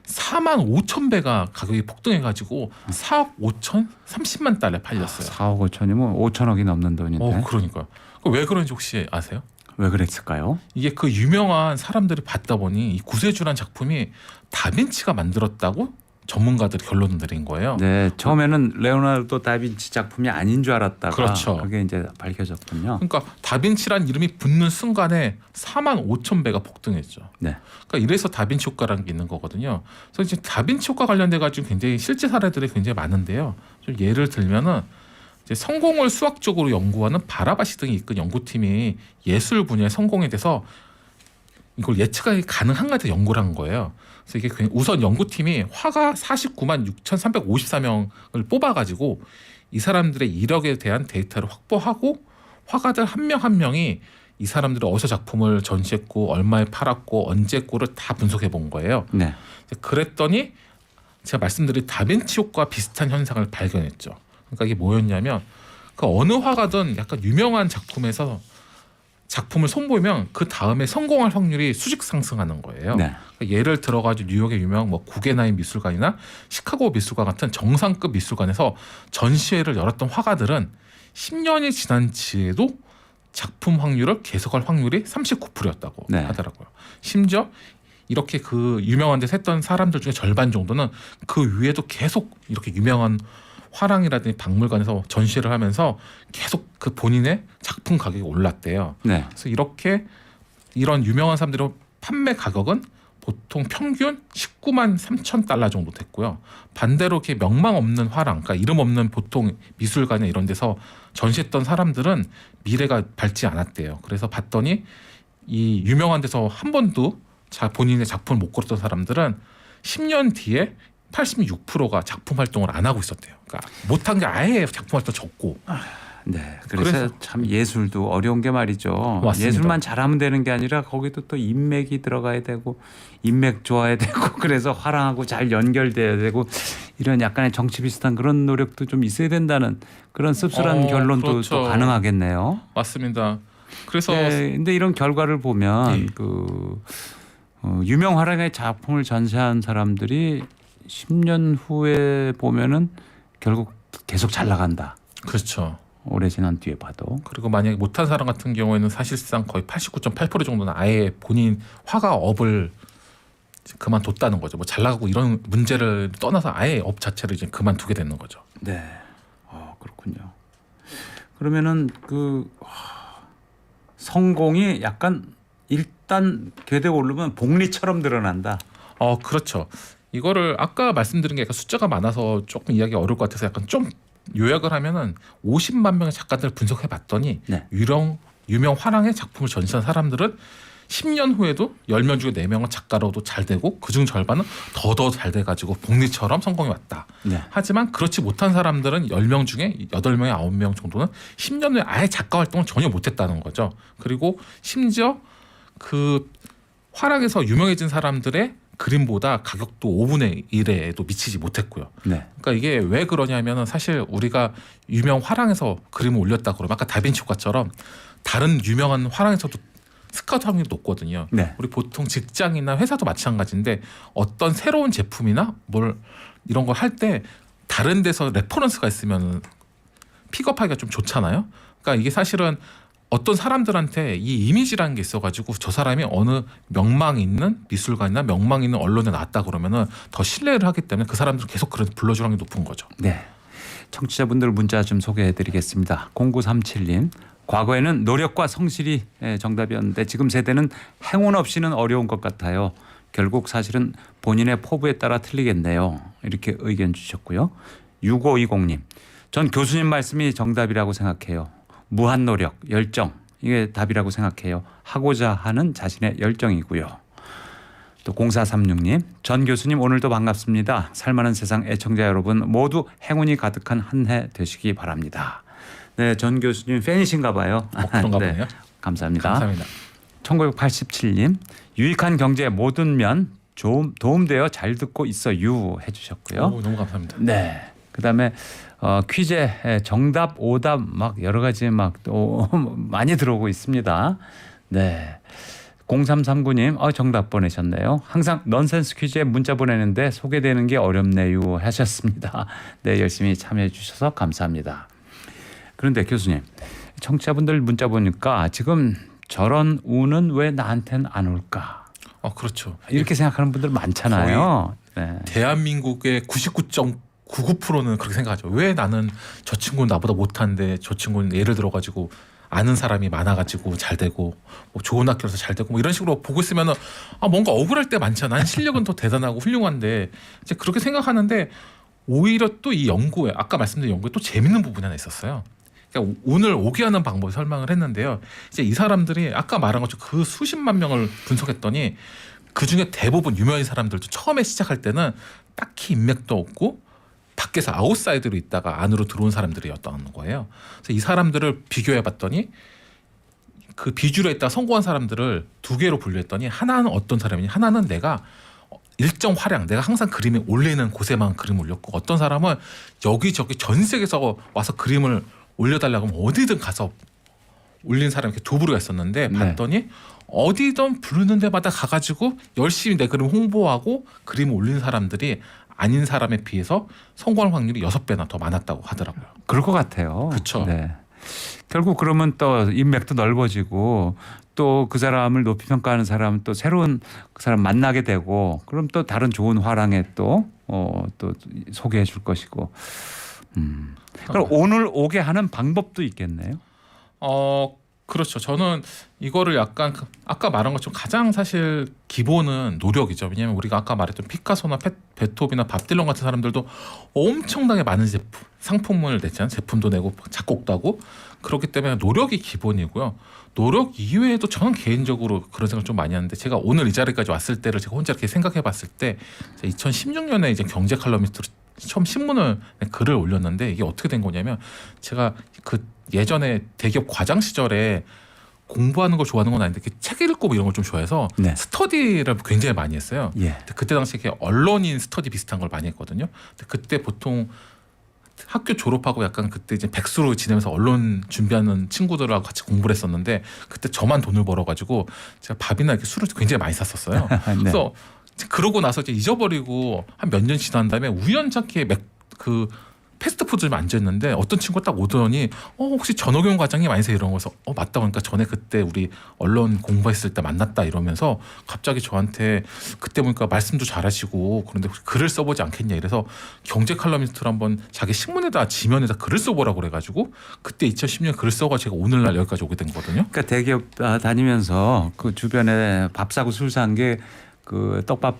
45,000배가 가격이 폭등해가지고 4억 5천 30만 달러에 팔렸어요. 4억 5천이면 5천억이 넘는 돈인데 그러니까요. 왜 그런지 혹시 아세요? 왜 그랬을까요? 이게 그 유명한 사람들이 봤다 보니 이 구세주란 작품이 다빈치가 만들었다고 전문가들이 결론을 내린 거예요. 네, 처음에는 레오나르도 다빈치 작품이 아닌 줄 알았다가 그렇죠. 그게 이제 밝혀졌군요. 그러니까 다빈치란 이름이 붙는 순간에 45,000배가 폭등했죠. 네. 그러니까 이래서 다빈치 효과라는 게 있는 거거든요. 그래서 이제 다빈치 효과 관련돼 가지고 굉장히 실제 사례들이 굉장히 많은데요. 좀 예를 들면은 이제 성공을 수학적으로 연구하는 바라바시 등이 이끈 연구팀이 예술 분야의 성공에 대해서 이걸 예측하기 가능한가에 대해 연구를 한 거예요. 그래서 이게 우선 연구팀이 화가 49만 6,354명을 뽑아가지고 이 사람들의 이력에 대한 데이터를 확보하고 화가들 한 명 한 명이 이 사람들이 어디서 작품을 전시했고 얼마에 팔았고 언제 했고를 다 분석해 본 거예요. 네. 그랬더니 제가 말씀드린 다빈치 효과와 비슷한 현상을 발견했죠. 그러니까 이게 뭐였냐면 그 어느 화가든 약간 유명한 작품에서 작품을 선보이면 그 다음에 성공할 확률이 수직 상승하는 거예요. 네. 그러니까 예를 들어가지고 뉴욕의 유명한 뭐 구겐하임 미술관이나 시카고 미술관 같은 정상급 미술관에서 전시회를 열었던 화가들은 10년이 지난 뒤에도 작품 확률을 계속할 확률이 39%였다고 네. 하더라고요. 심지어 이렇게 그 유명한 데서 했던 사람들 중에 절반 정도는 그 위에도 계속 이렇게 유명한 화랑이라든지 박물관에서 전시를 하면서 계속 그 본인의 작품 가격이 올랐대요. 네. 그래서 이렇게 이런 유명한 사람들의 판매 가격은 보통 평균 19만 3천 달러 정도 됐고요. 반대로 이렇게 명망 없는 화랑, 그러니까 이름 없는 보통 미술관이나 이런 데서 전시했던 사람들은 미래가 밝지 않았대요. 그래서 봤더니 이 유명한 데서 한 번도 본인의 작품을 못 걸었던 사람들은 10년 뒤에 86%가 작품 활동을 안 하고 있었대요. 그러니까 못한 게 아예 작품 활동 적고. 네, 그래서 참 예술도 어려운 게 말이죠. 맞습니다. 예술만 잘하면 되는 게 아니라 거기도 또 인맥이 들어가야 되고 인맥 좋아야 되고 그래서 화랑하고 잘 연결돼야 되고 이런 약간의 정치 비슷한 그런 노력도 좀 있어야 된다는 그런 씁쓸한 결론도 그렇죠. 또 가능하겠네요. 맞습니다. 그래서 네, 근데 이런 결과를 보면 유명 화랑의 작품을 전시한 사람들이 10년 후에 보면은 결국 계속 잘 나간다. 그렇죠. 오래 지난 뒤에 봐도. 그리고 만약에 못한 사람 같은 경우에는 사실상 거의 89.8% 정도는 아예 본인 화가 업을 그만뒀다는 거죠. 뭐 잘 나가고 이런 문제를 떠나서 아예 업 자체를 이제 그만두게 되는 거죠. 네. 그렇군요. 그러면은 성공이 약간 일단 궤도에 오르면 복리처럼 드러난다. 그렇죠. 이거를 아까 말씀드린 게 약간 숫자가 많아서 조금 이야기가 어려울 것 같아서 약간 좀 요약을 하면은 50만 명의 작가들을 분석해 봤더니 네. 유명 화랑의 작품을 전시한 사람들은 10년 후에도 10명 중에 4명은 작가로도 잘 되고 그중 절반은 더 잘 돼가지고 복리처럼 성공이 왔다. 네. 하지만 그렇지 못한 사람들은 10명 중에 8명에 9명 정도는 10년 후에 아예 작가 활동을 전혀 못했다는 거죠. 그리고 심지어 그 화랑에서 유명해진 사람들의 그림보다 가격도 5분의 1에도 미치지 못했고요. 네. 그러니까 이게 왜 그러냐면은 사실 우리가 유명 화랑에서 그림을 올렸다 그러면 아까 다빈치 효과처럼 다른 유명한 화랑에서도 스카우트 확률이 높거든요. 네. 우리 보통 직장이나 회사도 마찬가지인데 어떤 새로운 제품이나 뭘 이런 걸 할 때 다른 데서 레퍼런스가 있으면 픽업하기가 좀 좋잖아요. 그러니까 이게 사실은 어떤 사람들한테 이 이미지라는 게 있어가지고 저 사람이 어느 명망 있는 미술관이나 명망 있는 언론에 나왔다 그러면은 더 신뢰를 하기 때문에 그 사람들은 계속 그런 불러줄 확률이 높은 거죠. 네. 청취자분들 문자 좀 소개해드리겠습니다. 0937님. 과거에는 노력과 성실이 정답이었는데 지금 세대는 행운 없이는 어려운 것 같아요. 결국 사실은 본인의 포부에 따라 틀리겠네요. 이렇게 의견 주셨고요. 6520님. 전 교수님 말씀이 정답이라고 생각해요. 무한 노력, 열정 이게 답이라고 생각해요. 하고자 하는 자신의 열정이고요. 또 0436님. 전 교수님 오늘도 반갑습니다. 살만한 세상 애청자 여러분 모두 행운이 가득한 한 해 되시기 바랍니다. 네, 전 교수님 팬이신가 봐요. 그런가 네, 보네요. 감사합니다. 감사합니다. 1987님. 유익한 경제 모든 면 도움되어 잘 듣고 있어요 해주셨고요. 너무 감사합니다. 네. 그다음에 퀴즈 정답 오답 막 여러 가지 막 또 많이 들어오고 있습니다. 네. 0339님 정답 보내셨네요. 항상 넌센스 퀴즈에 문자 보내는데 소개되는 게 어렵네요 하셨습니다. 네, 열심히 참여해 주셔서 감사합니다. 그런데 교수님, 청취자분들 문자 보니까 지금 저런 운은 왜 나한테는 안 올까? 그렇죠. 이렇게 생각하는 분들 많잖아요. 네. 대한민국의 99.99%는 그렇게 생각하죠. 왜 나는 저 친구는 나보다 못한데 저 친구는 예를 들어가지고 아는 사람이 많아가지고 잘 되고 뭐 좋은 학교에서 잘 되고 뭐 이런 식으로 보고 있으면은 뭔가 억울할 때 많잖아. 난 실력은 더 대단하고 훌륭한데 이제 그렇게 생각하는데 오히려 또 이 연구에 아까 말씀드린 연구에 또 재밌는 부분이 하나 있었어요. 그러니까 운을 오게 하는 방법을 설명을 했는데요. 이제 이 사람들이 아까 말한 것처럼 그 수십만 명을 분석했더니 그 중에 대부분 유명한 사람들도 처음에 시작할 때는 딱히 인맥도 없고 밖에서 아웃사이드로 있다가 안으로 들어온 사람들이었다는 거예요. 그래서 이 사람들을 비교해봤더니 그 비주류에 있다 성공한 사람들을 두 개로 분류했더니 하나는 어떤 사람이냐, 하나는 내가 일정 화량, 내가 항상 그림을 올리는 곳에만 그림을 올렸고 어떤 사람은 여기저기 전 세계에서 와서 그림을 올려달라고 하면 어디든 가서 올린 사람이 이렇게 두 부류가 있었는데 네. 봤더니 어디든 부르는 데마다 가가지고 열심히 내 그림 홍보하고 그림을 올린 사람들이 아닌 사람에 비해서 성공할 확률이 6배나 더 많았다고 하더라고요. 그럴 것 같아요. 그렇죠. 네. 결국 그러면 또 인맥도 넓어지고 또 그 사람을 높이 평가하는 사람은 또 새로운 그 사람 만나게 되고 그럼 또 다른 좋은 화랑에 또 소개해 줄 것이고. 그럼 오늘 오게 하는 방법도 있겠네요. 그렇죠. 저는 이거를 약간 아까 말한 것처럼 가장 사실 기본은 노력이죠. 왜냐하면 우리가 아까 말했던 피카소나 베토벤이나 밥 딜런 같은 사람들도 엄청나게 많은 상품을 냈잖아요. 제품도 내고 작곡도 하고. 그렇기 때문에 노력이 기본이고요. 노력 이외에도 저는 개인적으로 그런 생각을 좀 많이 하는데 제가 오늘 이 자리까지 왔을 때를 제가 혼자 이렇게 생각해 봤을 때 2016년에 이제 경제 칼럼니스트로 처음 신문을 글을 올렸는데 이게 어떻게 된 거냐면 제가 그 예전에 대기업 과장 시절에 공부하는 걸 좋아하는 건 아닌데 책 읽고 이런 걸 좀 좋아해서 네. 스터디를 굉장히 많이 했어요. 예. 근데 그때 당시에 이렇게 언론인 스터디 비슷한 걸 많이 했거든요. 근데 그때 보통 학교 졸업하고 약간 그때 이제 백수로 지내면서 언론 준비하는 친구들하고 같이 공부를 했었는데 그때 저만 돈을 벌어가지고 제가 밥이나 이렇게 술을 굉장히 많이 샀었어요. 네. 그래서 그러고 나서 이제 잊어버리고 한 몇 년 지난 다음에 우연찮게 그 패스트푸드점에 앉아있는데 어떤 친구가 딱 오더니 혹시 전호경 과장님 아니세요? 이런 거서 맞다 보니까 전에 그때 우리 언론 공부했을 때 만났다 이러면서 갑자기 저한테 그때 보니까 말씀도 잘하시고 그런데 혹시 글을 써보지 않겠냐 이래서 경제 칼럼니스트를 한번 자기 신문에다 지면에다 글을 써보라고 그래가지고 그때 2010년 글을 써가지고 제가 오늘날 여기까지 오게 된 거거든요. 그러니까 대기업 다니면서 그 주변에 밥 사고 술 산 게 그 떡밥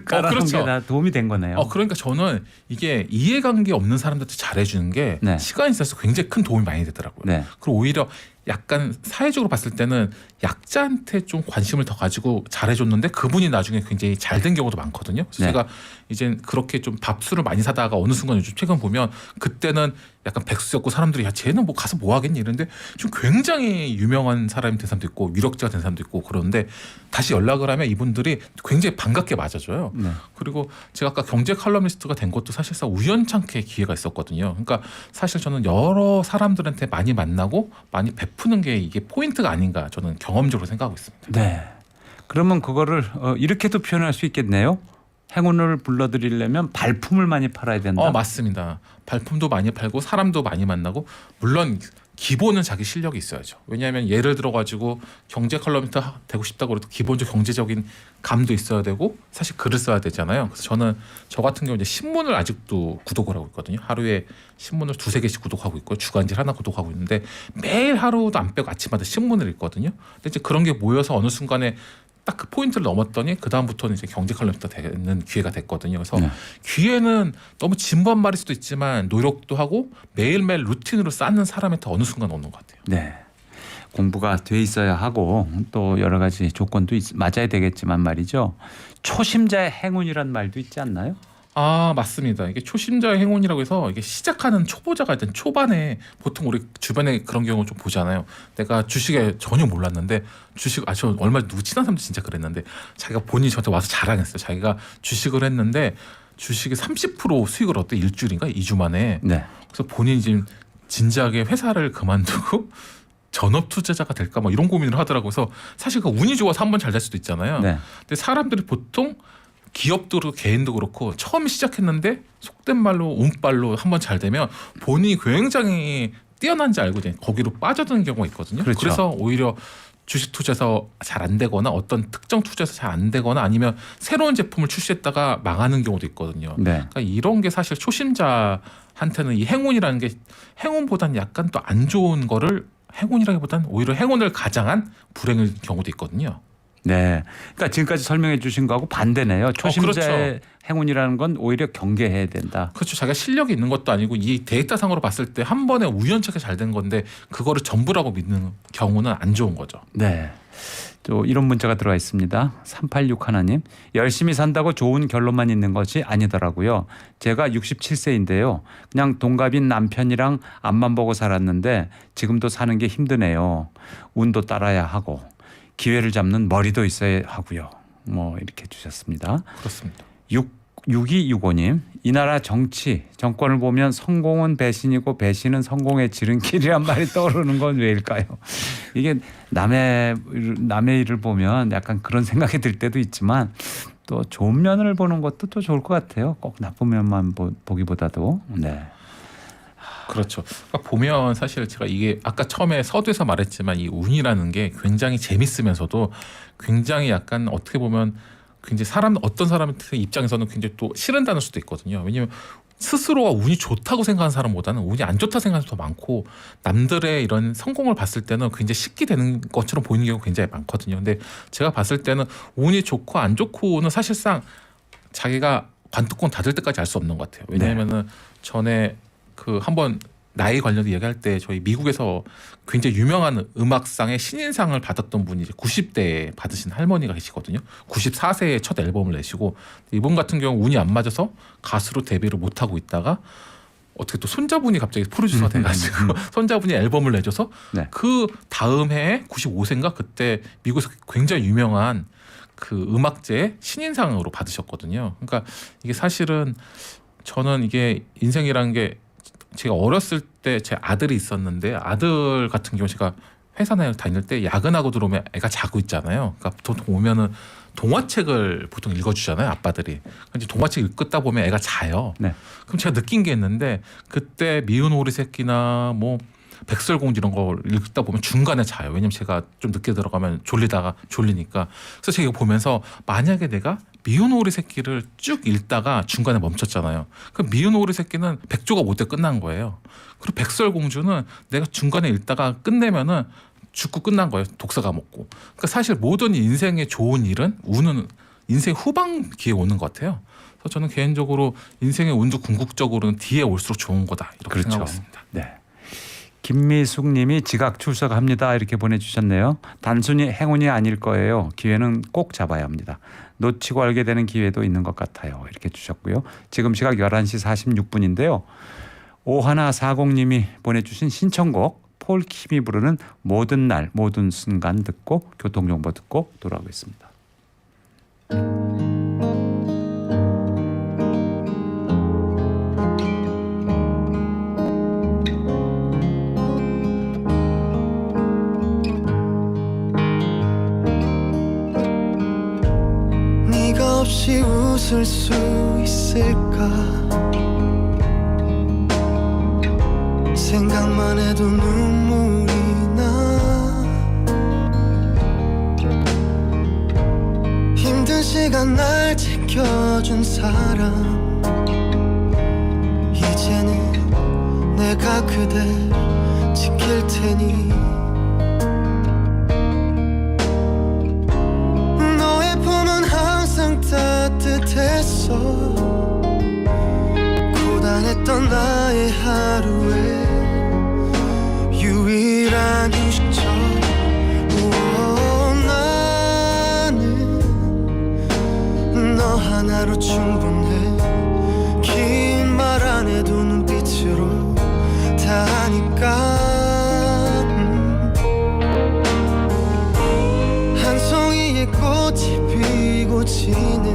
깔아놓은 그렇죠. 게 다 도움이 된 거네요. 그러니까 저는 이게 이해관계 없는 사람들한테 잘해주는 게 네. 시간이 지나서 굉장히 큰 도움이 많이 되더라고요. 네. 그리고 오히려 약간 사회적으로 봤을 때는 약자한테 좀 관심을 더 가지고 잘해줬는데 그분이 나중에 굉장히 잘 된 경우도 많거든요. 그래서 네. 제가 이제 그렇게 좀 밥술을 많이 사다가 어느 순간 요즘 최근 보면 그때는 약간 백수였고 사람들이 야 쟤는 뭐 가서 뭐 하겠니 이랬는데 좀 굉장히 유명한 사람이 된 사람도 있고 위력자가 된 사람도 있고 그런데 다시 연락을 하면 이분들이 굉장히 반갑게 맞아줘요. 네. 그리고 제가 아까 경제 칼럼니스트가 된 것도 사실상 우연찮게 기회가 있었거든요. 그러니까 사실 저는 여러 사람들한테 많이 만나고 많이 베푸는 게 이게 포인트가 아닌가 저는 경험적으로 생각하고 있습니다. 네. 그러면 그거를 이렇게도 표현할 수 있겠네요. 행운을 불러드리려면 발품을 많이 팔아야 된다. 맞습니다. 발품도 많이 팔고 사람도 많이 만나고 물론 기본은 자기 실력이 있어야죠. 왜냐하면 예를 들어 가지고 경제 칼럼니스트 되고 싶다고 해도 기본적 경제적인 감도 있어야 되고 사실 글을 써야 되잖아요. 그래서 저는 저 같은 경우 이제 신문을 아직도 구독을 하고 있거든요. 하루에 신문을 2-3개씩 구독하고 있고 주간지 하나 구독하고 있는데 매일 하루도 안 빼고 아침마다 신문을 읽거든요. 근데 이제 그런 게 모여서 어느 순간에 딱 그 포인트를 넘었더니 그 다음부터는 이제 경제 칼럼니스트가 되는 기회가 됐거든요. 그래서 네. 기회는 너무 진부한 말일 수도 있지만 노력도 하고 매일매일 루틴으로 쌓는 사람한테 어느 순간 오는 것 같아요. 네. 공부가 돼 있어야 하고 또 여러 가지 조건도 맞아야 되겠지만 말이죠. 초심자의 행운이란 말도 있지 않나요? 맞습니다. 이게 초심자의 행운이라고 해서 이게 시작하는 초보자가 일단 초반에 보통 우리 주변에 그런 경우 좀 보잖아요. 내가 주식에 전혀 몰랐는데 저 얼마 누구 친한 사람도 진짜 그랬는데 자기가 본인이 저한테 와서 자랑했어요. 자기가 주식을 했는데 주식이 30% 수익을 얻대 일주일인가 2주 만에. 네. 그래서 본인이 지금 진지하게 회사를 그만두고 전업 투자자가 될까 뭐 이런 고민을 하더라고요. 그래서 사실 그 운이 좋아서 한번 잘 될 수도 있잖아요. 네. 근데 사람들이 보통 기업도 그렇고 개인도 그렇고 처음 시작했는데 속된 말로 운빨로 한번 잘 되면 본인이 굉장히 뛰어난지 알고 이제 거기로 빠져드는 경우가 있거든요. 그렇죠. 그래서 오히려 주식 투자에서 잘 안 되거나 어떤 특정 투자에서 잘 안 되거나 아니면 새로운 제품을 출시했다가 망하는 경우도 있거든요. 네. 그러니까 이런 게 사실 초심자한테는 이 행운이라는 게 행운보다는 약간 또 안 좋은 거를 행운이라기보다는 오히려 행운을 가장한 불행일 경우도 있거든요. 네. 그러니까 지금까지 설명해 주신 거하고 반대네요. 초심자의 그렇죠. 행운이라는 건 오히려 경계해야 된다. 그렇죠. 자기가 실력이 있는 것도 아니고 이 데이터상으로 봤을 때 한 번에 우연찮게 잘 된 건데 그거를 전부라고 믿는 경우는 안 좋은 거죠. 네. 또 이런 문자가 들어와 있습니다. 386 하나님. 열심히 산다고 좋은 결론만 있는 것이 아니더라고요. 제가 67세인데요. 그냥 동갑인 남편이랑 앞만 보고 살았는데 지금도 사는 게 힘드네요. 운도 따라야 하고 기회를 잡는 머리도 있어야 하고요. 뭐 이렇게 주셨습니다. 그렇습니다. 6265님. 이 나라 정권을 보면 성공은 배신이고 배신은 성공의 지름길이란 말이 떠오르는 건 왜일까요? 이게 남의 일을 보면 약간 그런 생각이 들 때도 있지만 또 좋은 면을 보는 것도 또 좋을 것 같아요. 꼭 나쁜 면만 보기보다도. 네. 그렇죠. 그러니까 보면 사실 제가 이게 아까 처음에 서두에서 말했지만 이 운이라는 게 굉장히 재밌으면서도 굉장히 약간 어떻게 보면 굉장히 어떤 사람 입장에서는 굉장히 또 싫은다는 수도 있거든요. 왜냐하면 스스로가 운이 좋다고 생각하는 사람보다는 운이 안 좋다 생각하는 사람이 더 많고 남들의 이런 성공을 봤을 때는 굉장히 쉽게 되는 것처럼 보이는 경우가 굉장히 많거든요. 근데 제가 봤을 때는 운이 좋고 안 좋고는 사실상 자기가 관뚜껑 닫을 때까지 알 수 없는 것 같아요. 왜냐하면은 전에 그 한번 나이 관련해서 얘기할 때 저희 미국에서 굉장히 유명한 음악상의 신인상을 받았던 분이 이제 90대에 받으신 할머니가 계시거든요. 94세에 첫 앨범을 내시고 이분 같은 경우 운이 안 맞아서 가수로 데뷔를 못 하고 있다가 어떻게 또 손자분이 갑자기 프로듀서가 돼가지고 손자분이 앨범을 내줘서 네. 그 다음 해에 95세인가 그때 미국에서 굉장히 유명한 그 음악제 신인상으로 받으셨거든요. 그러니까 이게 사실은 저는 이게 인생이라는 게 제가 어렸을 때 제 아들이 있었는데 아들 같은 경우 제가 회사나 다닐 때 야근하고 들어오면 애가 자고 있잖아요. 그러니까 보통 오면은 동화책을 보통 읽어주잖아요, 아빠들이. 이제 동화책 읽다 보면 애가 자요. 네. 그럼 제가 느낀 게 있는데 그때 미운 오리 새끼나 뭐 백설공주 이런 걸 읽다 보면 중간에 자요. 왜냐면 제가 좀 늦게 들어가면 졸리다가 졸리니까. 그래서 제가 이거 보면서 만약에 내가 미운 오리 새끼를 쭉 읽다가 중간에 멈췄잖아요. 그럼 미운 오리 새끼는 백조가 못 돼 끝난 거예요. 그리고 백설공주는 내가 중간에 읽다가 끝내면은 죽고 끝난 거예요. 독사가 먹고. 그러니까 사실 모든 인생의 좋은 일은 운은 인생 후반기에 오는 것 같아요. 그래서 저는 개인적으로 인생의 운도 궁극적으로는 뒤에 올수록 좋은 거다 이렇게 그렇죠. 생각하고 있습니다. 네. 김미숙 님이 지각 출석합니다 이렇게 보내주셨네요. 단순히 행운이 아닐 거예요. 기회는 꼭 잡아야 합니다. 놓치고 알게 되는 기회도 있는 것 같아요. 이렇게 주셨고요. 지금 시각 11시 46분인데요. 5140 님이 보내주신 신청곡 폴킴이 부르는 모든 날 모든 순간 듣고 교통정보 듣고 돌아오겠습니다. 네가 없이 웃을 수 있을까 생각만 해도 눈물이 나 힘든 시간 날 지켜준 사람 이제는 내가 그댈 지킬 테니 너의 품은 항상 따뜻했어 고단했던 나의 하루에 유일한 휴식처 나는 너 하나로 충분해 긴 말 안 해도 눈빛으로 다 아니까 한 송이의 꽃이 피고 지는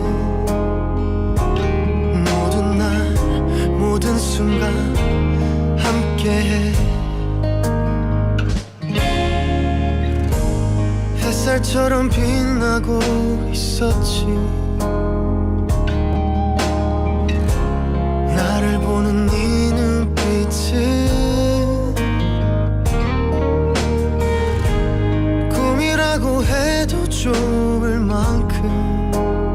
모든 날 모든 순간 함께해 햇살처럼 빛나고 있었지 나를 보는 네 눈빛은 꿈이라고 해도 좋을 만큼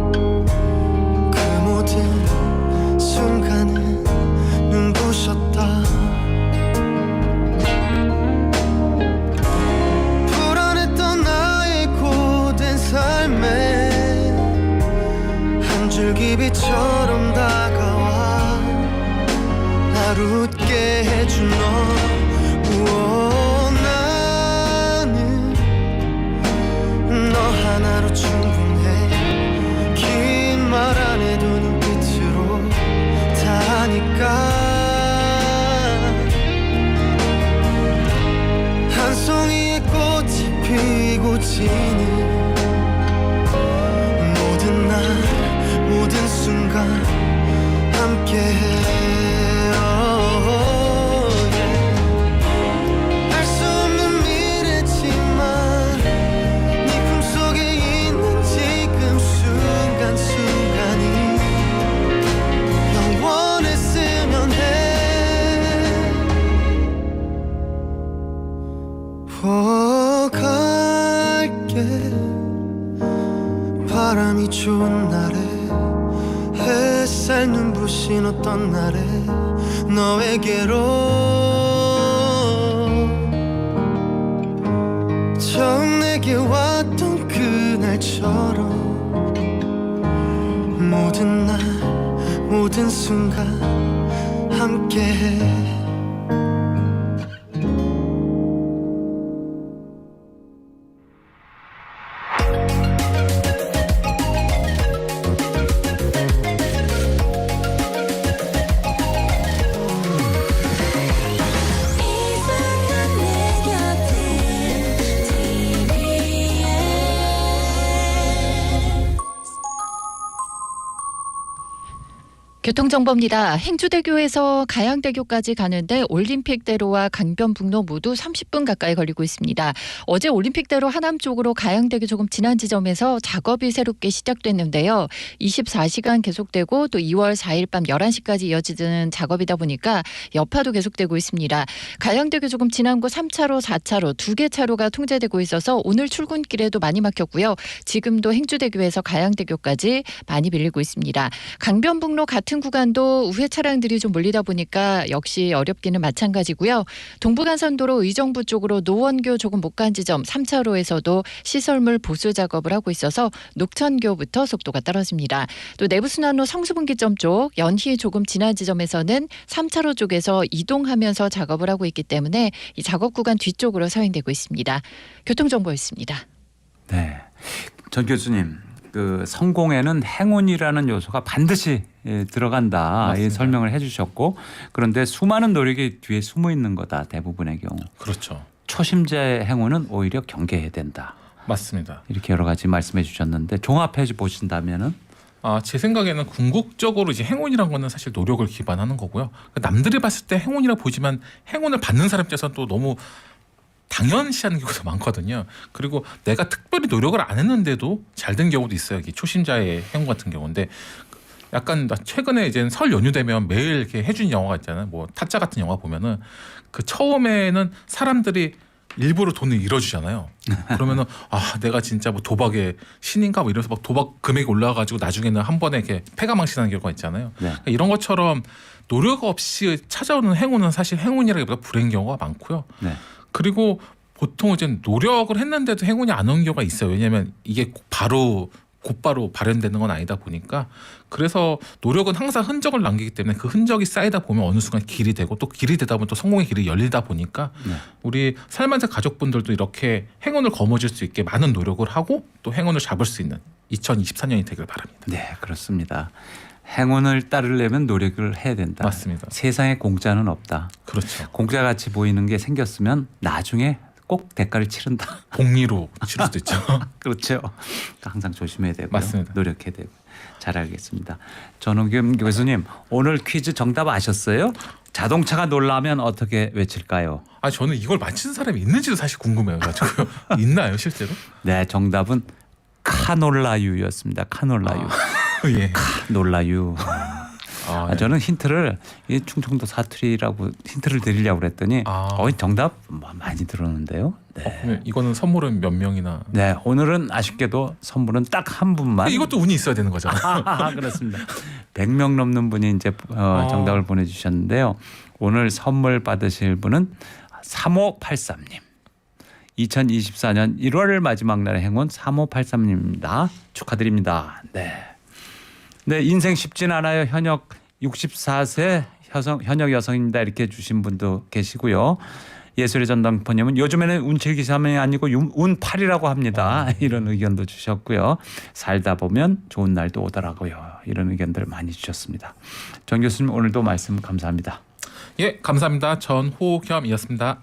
그 모든 순간은 눈부셨다 불안했던 나의 고된 삶에 한 줄기비처럼 다가와 날 웃게 해준 너 나는 너 하나로 충분해 긴 말 안 해도 눈빛으로 다 아니까 한 송이의 꽃이 피고 지는 모든 날 모든 순간 함께해 알 수 없는 미래지만 네 품속에 있는 지금 순간순간이 영원했으면 해 갈게 바람이 좋은 날에 햇살 날 눈부신 어떤 날에 너에게로 처음 내게 왔던 그날처럼 모든 날 모든 순간 함께해. 이상한 내 곁에 TV에 교통정보입니다. 행주대교에서 가양대교까지 가는데 올림픽대로와 강변북로 모두 30분 가까이 걸리고 있습니다. 어제 올림픽대로 하남 쪽으로 가양대교 조금 지난 지점에서 작업이 새롭게 시작됐는데요. 24시간 계속되고 또 2월 4일 밤 11시까지 이어지는 작업이다 보니까 여파도 계속되고 있습니다. 가양대교 조금 지난 곳 3차로, 4차로 두 개 차로가 통제되고 있어서 오늘 출근길에도 많이 막혔고요. 지금도 행주대교에서 가양대교까지 많이 밀리고 있습니다. 강변북로 같은 구간도 우회 차량들이 좀 몰리다 보니까 역시 어렵기는 마찬가지고요. 동부간선도로 의정부 쪽으로 노원교 조금 못 간 지점 3차로에서도 시설물 보수 작업을 하고 있어서 녹천교부터 속도가 떨어집니다. 또 내부순환로 성수분기점 쪽 연희 조금 지난 지점에서는 3차로 쪽에서 이동하면서 작업을 하고 있기 때문에 이 작업 구간 뒤쪽으로 사용되고 있습니다. 교통정보였습니다. 네, 전 교수님, 그 성공에는 행운이라는 요소가 반드시 들어간다. 맞습니다. 이 설명을 해주셨고, 그런데 수많은 노력이 뒤에 숨어 있는 거다. 대부분의 경우. 그렇죠. 초심자의 행운은 오히려 경계해야 된다. 맞습니다. 이렇게 여러 가지 말씀해 주셨는데 종합해 보신다면은 제 생각에는 궁극적으로 이제 행운이란 거는 사실 노력을 기반하는 거고요. 남들이 봤을 때 행운이라 보지만 행운을 받는 사람 입장에서는 또 너무 당연시하는 경우가 많거든요. 그리고 내가 특별히 노력을 안 했는데도 잘 된 경우도 있어요. 이게 초심자의 행운 같은 경우인데 약간 나 최근에 이제 설 연휴 되면 매일 이렇게 해준 영화가 있잖아요. 뭐 타짜 같은 영화 보면은 그 처음에는 사람들이 일부러 돈을 잃어주잖아요. 그러면은 내가 진짜 뭐 도박의 신인가 뭐 이러면서 막 도박 금액이 올라가가지고 나중에는 한 번에 이렇게 패가망신하는 경우가 있잖아요. 네. 그러니까 이런 것처럼 노력 없이 찾아오는 행운은 사실 행운이라기보다 불행인 경우가 많고요. 네. 그리고 보통 이제 노력을 했는데도 행운이 안 오는 경우가 있어요. 왜냐하면 이게 곧바로 발현되는 건 아니다 보니까 그래서 노력은 항상 흔적을 남기기 때문에 그 흔적이 쌓이다 보면 어느 순간 길이 되고 또 길이 되다 보면 또 성공의 길이 열리다 보니까 네. 우리 살만세 가족분들도 이렇게 행운을 거머쥘 수 있게 많은 노력을 하고 또 행운을 잡을 수 있는 2024년이 되길 바랍니다. 네, 그렇습니다. 행운을 따르려면 노력을 해야 된다. 맞습니다. 세상에 공짜는 없다. 그렇죠. 공짜같이 보이는 게 생겼으면 나중에 꼭 대가를 치른다. 복리로 치를 수도 있죠. 그렇죠. 항상 조심해야 되고요. 맞습니다. 노력해야 되고. 잘 알겠습니다. 전우겸 교수님, 오늘 퀴즈 정답 아셨어요? 자동차가 놀라면 어떻게 외칠까요? 저는 이걸 맞히는 사람이 있는지도 사실 궁금해요. 가지고요. 있나요, 실제로? 네, 정답은 카놀라유였습니다. 카놀라유. 예. 놀라유. 네. 저는 힌트를 이 충청도 사투리라고 힌트를 드리려고 그랬더니 정답 많이 들었는데요. 네. 그러면 이거는 선물은 몇 명이나? 네, 오늘은 아쉽게도 선물은 딱 한 분만. 이것도 운이 있어야 되는 거잖아요. 그렇습니다. 100명 넘는 분이 이제 정답을 보내주셨는데요. 오늘 선물 받으실 분은 3583님. 2024년 1월 마지막 날의 행운 3583님입니다. 축하드립니다. 네. 네, 인생 쉽진 않아요. 현역 64세 현역 여성입니다. 이렇게 주신 분도 계시고요. 예술의 전당포님은 요즘에는 운칠기삼이 아니고 운팔이라고 합니다. 이런 의견도 주셨고요. 살다 보면 좋은 날도 오더라고요. 이런 의견들 많이 주셨습니다. 정 교수님 오늘도 말씀 감사합니다. 예, 감사합니다. 전호겸이었습니다.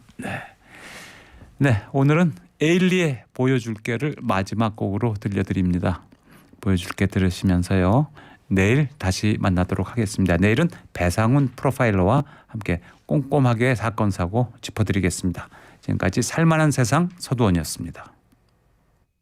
네, 오늘은 에일리의 보여줄게를 마지막 곡으로 들려드립니다. 보여줄게 들으시면서요. 내일 다시 만나도록 하겠습니다. 내일은 배상훈 프로파일러와 함께 꼼꼼하게 사건 사고 짚어드리겠습니다. 지금까지 살만한 세상 서두원이었습니다.